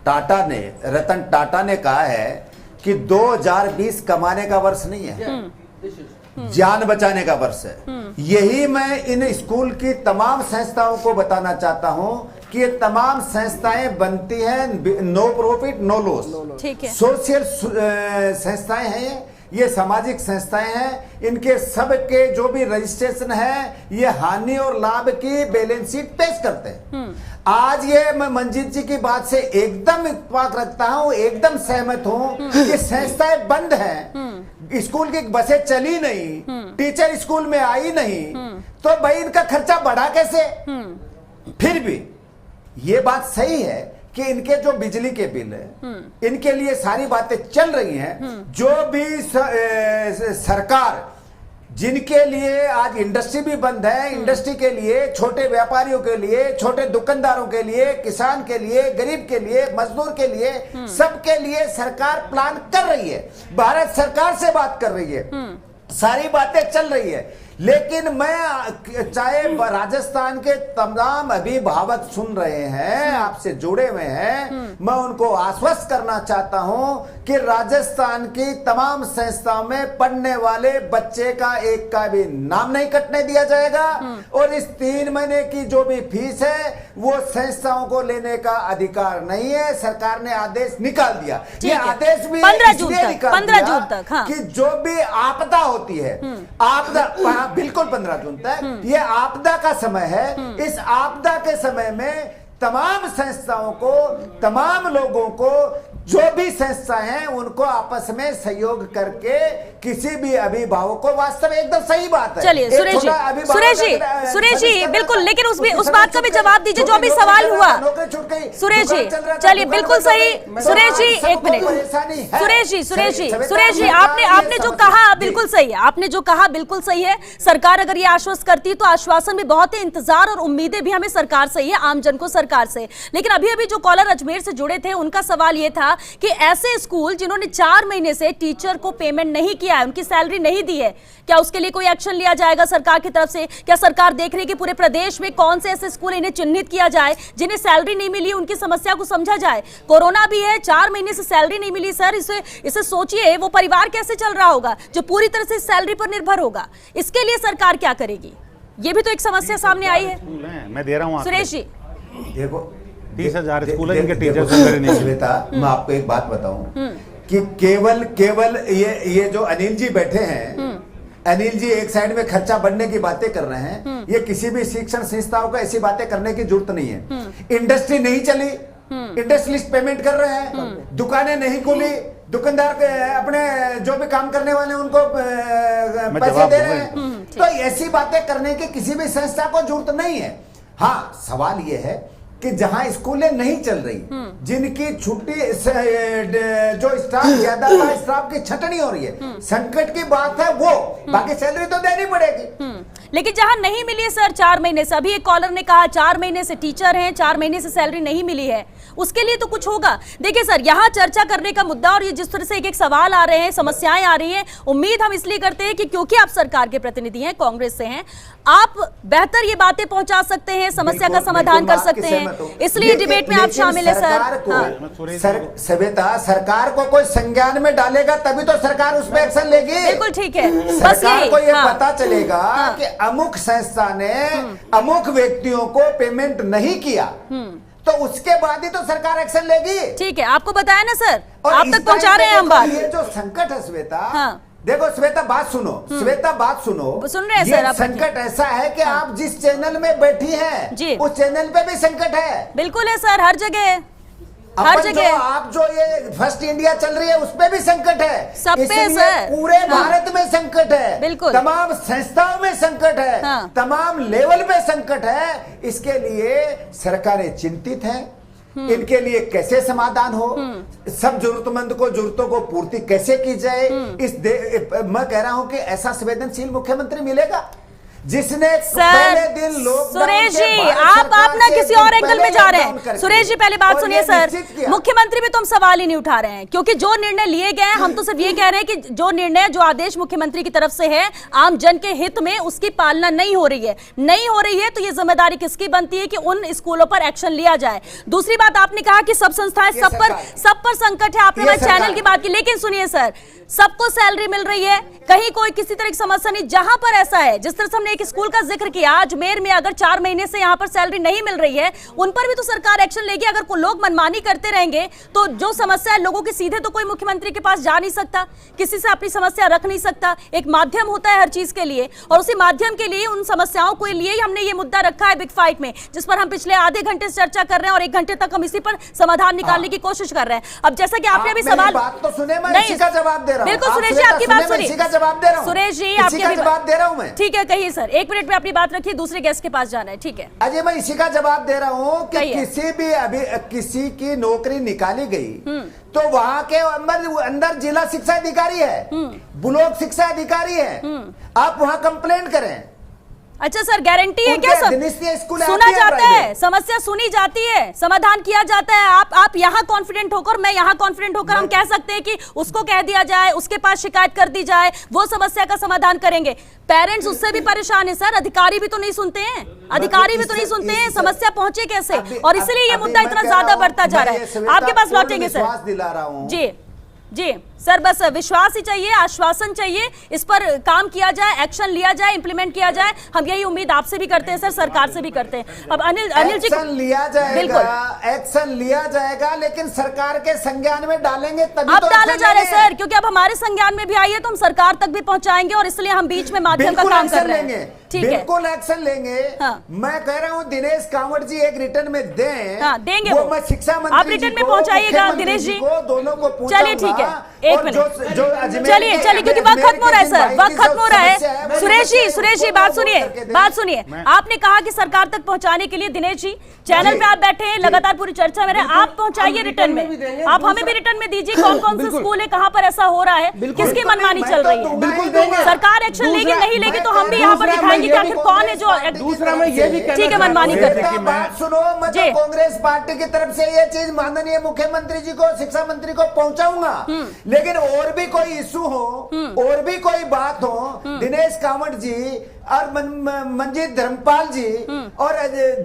रतन टाटा ने कहा है कि 2020 कमाने का वर्ष नहीं है, जान बचाने का वर्ष है। यही मैं इन स्कूल की तमाम संस्थाओं को बताना चाहता हूं कि ये तमाम संस्थाएं बनती हैं no profit no loss, social संस्थाएं हैं, ये सामाजिक संस्थाएं हैं। इनके सब के जो भी रजिस्ट्रेशन है ये हानि और लाभ की बैलेंस शीट पेश करते हैं। आज ये मैं मंजीत जी की बात से एकदम इत्तेफाक रखता हूं, एकदम सहमत हूं कि संस्थाएं बंद हैं, स्कूल की बसें चली नहीं, टीचर स्कूल में आई नहीं, तो भाई इनका खर्चा बढ़ा कैसे? फिर भी ये बात सही है कि इनके जो बिजली के बिल है, इनके लिए सारी बातें चल रही हैं। जो भी सरकार जिनके लिए आज इंडस्ट्री भी बंद है, इंडस्ट्री के लिए, छोटे व्यापारियों के लिए, छोटे दुकानदारों के लिए, किसान के लिए, गरीब के लिए, मजदूर के लिए, सबके लिए सरकार प्लान कर रही है, भारत सरकार से बात कर रही है, सारी बातें चल रही है। लेकिन मैं चाहे राजस्थान के तमाम अभिभावक सुन रहे हैं, आपसे जुड़े हुए हैं, मैं उनको आश्वस्त करना चाहता हूं कि राजस्थान की तमाम संस्थाओं में पढ़ने वाले बच्चे का एक का भी नाम नहीं कटने दिया जाएगा और इस 3 महीने की जो भी फीस है वो संस्थाओं को लेने का अधिकार नहीं है। सरकार ने आदेश निकाल दिया। ये आदेश भी 15 जून इसलिए तक, निकाल 15 दिया जून तक, हाँ। कि जो भी आपदा होती है, आपदा बिल्कुल 15 जून तक ये आपदा का समय है। इस आपदा के समय में तमाम संस्थाओं को, तमाम लोगों को, जो भी संस्थाएं हैं उनको आपस में सहयोग करके किसी भी अभिभावक को, वास्तव में एकदम सही बात है। चलिए सुरेश जी बिल्कुल, लेकिन उस बात का भी जवाब दीजिए जो भी सवाल हुआ। सुरेश जी चलिए बिल्कुल सही। सुरेश जी एक मिनट। सुरेश जी आपने जो कहा बिल्कुल सही है। आपने जो कहा बिल्कुल सही है। सरकार अगर ये आश्वस्त करती है तो आश्वासन भी बहुत है, इंतजार और उम्मीदें भी हमें सरकार से ही है, आम जन को सरकार से। लेकिन अभी जो कॉलर अजमेर से जुड़े थे उनका सवाल ये था कि ऐसे स्कूल जिन्होंने 4 महीने से टीचर को पेमेंट नहीं किया है, उनकी सैलरी नहीं दी है, क्या उसके लिए कोई एक्शन लिया जाएगा सरकार की तरफ से? क्या सरकार देख रही है कि पूरे प्रदेश में कौन से ऐसे स्कूल इन्हें चिन्हित किया जाए जिन्हें सैलरी नहीं मिली, उनकी समस्या को समझा जाए? कोरोना भी है, 4 महीने से सैलरी नहीं मिली सर, इसे सोचिए वो परिवार कैसे चल रहा होगा जो पूरी तरह से सैलरी पर निर्भर होगा। इसके लिए सरकार क्या करेगी? ये भी तो एक समस्या सामने आई है। मैं दे रहा हूं सुरेश जी देखो 30,000 स्कूल है इनके टीचर सैलरी नहीं। श्वेता, मैं आपको एक बात बताऊं कि केवल ये जो अनिल जी बैठे हैं, अनिल जी एक साइड में खर्चा बढ़ने की बातें कर रहे हैं। ये किसी भी शिक्षण संस्थाओं को ऐसी बातें करने की जरूरत नहीं है। इंडस्ट्री नहीं चली, इंडस्ट्रियलिस्ट पेमेंट कर रहे हैं, दुकानें नहीं खुली, दुकानदार अपने जो भी काम करने वाले उनको पैसे दे रहे हैं। तो ऐसी बातें करने की किसी भी संस्था को जरूरत नहीं है। हाँ, सवाल ये है कि जहां स्कूलें नहीं चल रही, जिनकी छुट्टी जो स्टाफ ज्यादा था, स्टाफ की छटनी हो रही है, संकट की बात है वो, बाकी सैलरी तो देनी पड़ेगी। लेकिन जहां नहीं मिली है सर 4 महीने से, अभी एक कॉलर ने कहा 4 महीने से टीचर हैं, 4 महीने से सैलरी नहीं मिली है, उसके लिए तो कुछ होगा। देखिए सर, यहाँ चर्चा करने का मुद्दा और ये जिस तरह से एक सवाल आ रहे हैं, समस्याएं आ रही हैं, उम्मीद हम इसलिए करते हैं कि क्योंकि आप सरकार के प्रतिनिधि हैं, कांग्रेस से हैं, आप बेहतर ये बातें पहुंचा सकते हैं, समस्या का समाधान कर सकते हैं, इसलिए डिबेट में आप शामिल है सर। सविता, सरकार को कोई संज्ञान में डालेगा तभी तो सरकार उस पर एक्शन लेगी। बिल्कुल ठीक है। सरकार को ये पता चलेगा कि अमुक संस्था ने अमुक व्यक्तियों को पेमेंट नहीं किया, तो उसके बाद ही तो सरकार एक्शन लेगी। ठीक है, आपको बताया ना सर, आप तक पहुंचा रहे हैं हम बात। ये जो संकट है श्वेता, देखो श्वेता बात सुनो, श्वेता बात सुनो, सुन रहे हैं सर। संकट ऐसा है कि आप जिस चैनल में बैठी हैं उस चैनल पे भी संकट है। बिल्कुल है सर, हर जगह हर जगह। आप जो ये फर्स्ट इंडिया चल रही है उस पे भी संकट है, सब पे सर, पूरे भारत में संकट है, बिल्कुल तमाम संस्थाओं में संकट है, तमाम लेवल पे संकट है। इसके लिए सरकारें चिंतित हैं, इनके लिए कैसे समाधान हो, सब जरूरतमंद को जरूरतों को पूर्ति कैसे की जाए। मैं कह रहा हूं कि ऐसा संवेदनशील मुख्यमंत्री मिलेगा जिसने पहले दिन लोग। सुरेश जी आप ना किसी और एंगल में जा रहे हैं। सुरेश जी पहले बात सुनिए सर, मुख्यमंत्री भी तो हम सवाल ही नहीं उठा रहे हैं, क्योंकि जो निर्णय लिए गए हैं, हम तो सिर्फ ये कह रहे हैं कि जो निर्णय, जो आदेश मुख्यमंत्री की तरफ से है आम जन के हित में, उसकी पालना नहीं हो रही है, तो ये जिम्मेदारी किसकी बनती है कि उन स्कूलों पर एक्शन लिया जाए। दूसरी बात, आपने कहा कि सब संस्थाएं, सब पर संकट है, आपने वहां चैनल की बात की, लेकिन सुनिए सर, सबको सैलरी मिल रही है, कहीं कोई किसी तरह की समस्या नहीं। जहां पर ऐसा है, जिस तरह से हमने एक स्कूल का जिक्र किया, अजमेर में अगर 4 महीने से यहां पर सैलरी नहीं मिल रही है, उन पर भी तो सरकार एक्शन लेगी। अगर कोई लोग मनमानी करते रहेंगे तो जो समस्या है लोगों की, सीधे तो कोई मुख्यमंत्री के पास जा नहीं सकता, किसी से अपनी समस्या रख नहीं सकता। एक माध्यम होता है हर चीज के लिए, और उसी माध्यम के लिए, उन समस्याओं के लिए ही हमने ये मुद्दा रखा है बिग फाइट में, जिस पर हम पिछले आधे घंटे से चर्चा कर रहे हैं और 1 घंटे तक हम इसी पर समाधान निकालने की कोशिश कर रहे हैं। अब जैसा कि आपने अभी सवाल, बात तो सुने, मैं इसी का जवाब दे रहा हूं। बिल्कुल सुरेश जी, आपकी बात सुनिए, इसी का जवाब दे रहा हूं। सुरेश जी आपकी जवाब दे रहा हूं मैं। ठीक है, कहिए सर, 1 मिनट में अपनी बात रखिए, दूसरे गेस्ट के पास जाना है। ठीक है अजय, मैं इसी का जवाब दे रहा हूं कि किसी भी अभी किसी की नौकरी निकाली गई तो वहां के अंदर जिला शिक्षा अधिकारी है, ब्लॉक शिक्षा अधिकारी है, आप वहां कंप्लेंट करें, अच्छा सर, गारंटी है उनके क्या सब दिनेश स्कूल सुना आती है जाता है, प्राइवेट। समस्या सुनी जाती है, समाधान किया जाता है? आप यहाँ कॉन्फिडेंट होकर, मैं यहाँ कॉन्फिडेंट होकर हम कह सकते हैं कि उसको कह दिया जाए, उसके पास शिकायत कर दी जाए, वो समस्या का समाधान करेंगे। पेरेंट्स उससे भी परेशान है सर, अधिकारी भी तो नहीं सुनते हैं, अधिकारी भी तो नहीं सुनते हैं, समस्या पहुंचे कैसे? और इसलिए ये मुद्दा इतना ज्यादा बढ़ता जा रहा है। आपके पास लौटेंगे सर। दिला रहा हूं जी जी सर, बस विश्वास ही चाहिए, आश्वासन चाहिए, इस पर काम किया जाए, एक्शन लिया जाए, इंप्लीमेंट किया जाए। हम यही उम्मीद आपसे भी करते हैं सर, सरकार से भी करते हैं। अब अनिल जी, एक्शन लिया जाएगा, एक्शन लिया जाएगा, लेकिन सरकार के संज्ञान में डालेंगे तभी अब तो डाले एक्शन जा रहे हैं लेंगे। सर, क्योंकि अब हमारे संज्ञान में भी आई है तो हम सरकार तक भी पहुंचाएंगे, और इसलिए हम बीच में माध्यम का बिल्कुल काम कर एक्शन रहे लेंगे, हैं। ठीक है, बिल्कुल एक्शन लेंगे। हाँ। मैं कह रहा हूं दिनेश कांवड़ जी एक रिटर्न में दें। हाँ, देंगे वो वो। मैं शिक्षा मंत्री आप रिटर्न जी में को, पहुंचाइएगा मुख्यमंत्री दिनेश जी को, दोनों को पूछूंगा। चलिए ठीक है, एक और मिनट। जो अजमेर चलिए के- चलिए, क्योंकि वक्त अजमेर खत्म हो रहा है के सर, जिन वक्त खत्म हो रहा है। समस्या है, सुरेश जी बात सुनिए, बात सुनिए। मैं- आपने कहा कि सरकार तक पहुंचाने के लिए दिनेश जी चैनल पे आप बैठे हैं, लगातार पूरी चर्चा में रहे, आप पहुंचाइए रिटर्न में, आप हमें भी रिटर्न में दीजिए। कौन कौन से स्कूल है, कहाँ पर ऐसा हो रहा है, किसकी मनमानी चल रही है? बिल्कुल देंगे। सरकार एक्शन लेगी, नहीं लेगी तो हम भी यहाँ पर दिखाएंगे कि आखिर कौन है जो दूसरा मैं ये भी कहना ठीक है, चाहता मनमानी हूं, कर जैसे कि मैं- बात सुनो, मैं जी। तो कांग्रेस पार्टी की तरफ से ये चीज माननीय मुख्यमंत्री जी को, शिक्षा मंत्री को पहुंचाऊंगा। लेकिन और भी कोई इशू हो, और भी कोई बात हो, दिनेश कांवड़ जी और मंजीत धर्मपाल जी और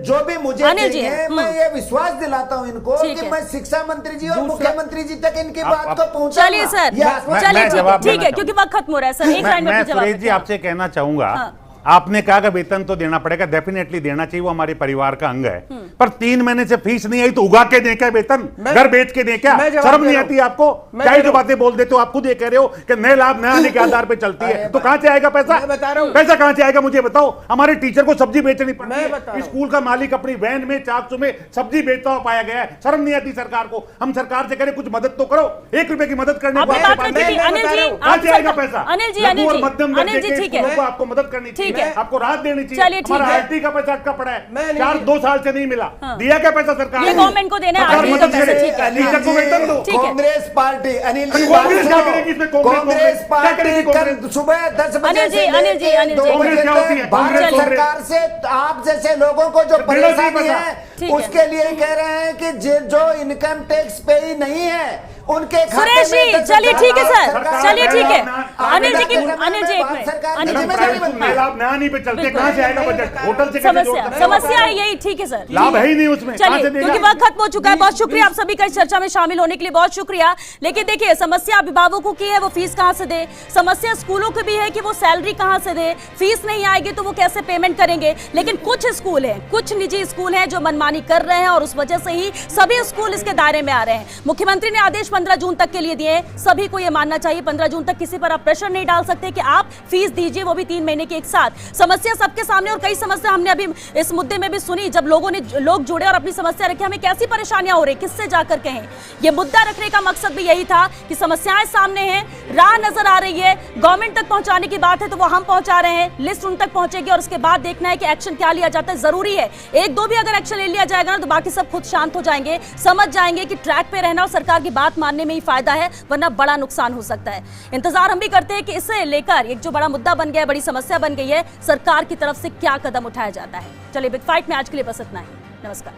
जो भी मुझे अनिल जी, देंगे, मैं ये विश्वास दिलाता हूं इनको ठीक कि है। मैं शिक्षा मंत्री जी और मुख्यमंत्री जी तक इनकी आप- बात को पहुंचाऊंगा। चलिए सर, ये आश्वासन- चलिए मैं ठीक है, जवाब ठीक देना है, क्योंकि वक्त खत्म हो रहा है सर, एक लाइन में मैं अपनी जवाब सुरेश जी दें। आपसे कहना चाहूंगा, हाँ। आपने कहा कि वेतन तो देना पड़ेगा, डेफिनेटली देना चाहिए, वो हमारे परिवार का अंग है। पर 3 महीने से फीस नहीं आई तो उगा के दे क्या वेतन, घर बेच के दे क्या? मैं जवाब शर्म दे नहीं रहा आती हूं। आपको? मैं क्या दे जो रहा हूं। बातें बोल देते हो? आप खुद ये कह रहे हो कि नए लाभ नए आने के आधार पे चलती है, तो कहां से आएगा पैसा? मैं बता रहा हूं। पैसा कहां से आएगा मुझे बताओ? हमारे टीचर को सब्जी बेचनी पड़ती मैं बता रहा है, हूं। स्कूल का मालिक अपनी वैन में 400 में सब्जी बेचता हुआ पाया गया है। शर्म नहीं आती सरकार को? हम सरकार से करें कुछ मदद तो करो, 1 रुपए की मदद करने को आपने आपके बात पास रखी थी, नहीं है। अनिल बता जी, रहा हूं। कहां से आएगा पैसा? अनिल जी, लघु अनिल और जी, मध्यम अनिल दर्जे जी, के ठीक है, स्कूलों को आपको मदद करनी ठीक चाहिए, है। आपको राहत देनी चलिए, चाहिए। ठीक हमारा है। आरटी का पैसा अटका पड़ा मैं है, नहीं- 2 साल से नहीं मिला। दिया क्या पैसा सरकार ये ने? गवर्नमेंट को देना है, सरकार आरटी मदद का पैसा, करे, ठीक है। टीचर को वेतन दो। ठीक है। कांग्रेस पार्टी, अनिल जी, कांग्रेस क्या करेगी इसमें? कांग्रेस क्या करेगी पार्टी कांग्रेस? कल सुबह 10 बजे अनिल जी, से अनिल जी, लेके अनिल जी। 2 कांग्रेस बजे क्या होती है? तक भारत कांग्रेस सरकार से आप जैसे लोगों को जो तो परेशानी पता। है, ठीक है। उसके लिए कह रहे हैं कि जो इनकम टैक्स पे ही नहीं है उनके खाते सुरेश में जी, 10 चलिए ठीक है सर, सरकार- चलिए ठीक है। सरकार- अनिल जी की, सरकार- अनिल जी एक मिनट, सरकार- अनिल जी, सरकार- नए लाभ नया नहीं पे चलते, बिल्कुल। कहां से आएगा बजट? होटल से कैसे जोड़ समस्या सकते हैं? समस्या है यही, ठीक है सर, लाभ है ही नहीं उसमें, कहां चलिए, से देगा? क्योंकि वक्त खत्म हो चुका है। बहुत शुक्रिया आप सभी का इस चर्चा में शामिल होने के लिए, बहुत शुक्रिया। लेकिन देखिए, समस्या अभिभावकों की है, वो फीस कहां से दे, समस्या स्कूलों की भी है कि वो सैलरी कहां से दे, फीस नहीं आएगी तो वो कैसे पेमेंट करेंगे। लेकिन कुछ स्कूल हैं, कुछ निजी स्कूल हैं जो मनमानी कर रहे हैं, और उस वजह से ही सभी स्कूल इसके दायरे में आ रहे हैं। मुख्यमंत्री ने आदेश 15 जून तक के लिए दिए, सभी को ये मानना चाहिए 15 जून तक किसी पर आप प्रेशर नहीं डाल सकते कि आप फीस दीजिए, वो भी 3 महीने के एक साथ। समस्या सबके सामने, और कई समस्या हमने अभी इस मुद्दे में भी सुनी, जब लोग जुड़े और अपनी समस्या रखी, हमें कैसी परेशानियां हो रही, किससे जाकर कहें। ये मुद्दा रखने का मकसद भी यही था कि समस्याएं सामने हैं, राह नजर आ रही है, गवर्नमेंट तक पहुंचाने की बात है तो वो हम पहुंचा रहे हैं, लिस्ट उन तक पहुंचेगी और उसके बाद देखना है कि एक्शन क्या लिया जाता है। जरूरी है 1-2 भी अगर एक्शन ले लिया जाएगा ना तो बाकी सब खुद शांत हो जाएंगे, समझ जाएंगे कि ट्रैक पे रहना और सरकार की बात मानने में ही फायदा है, वरना बड़ा नुकसान हो सकता है। इंतजार हम भी करते हैं कि इसे लेकर एक जो बड़ा मुद्दा बन गया है, बड़ी समस्या बन गई है, सरकार की तरफ से क्या कदम उठाया जाता है। चलिए, बिग फाइट में आज के लिए बस इतना ही। नमस्कार।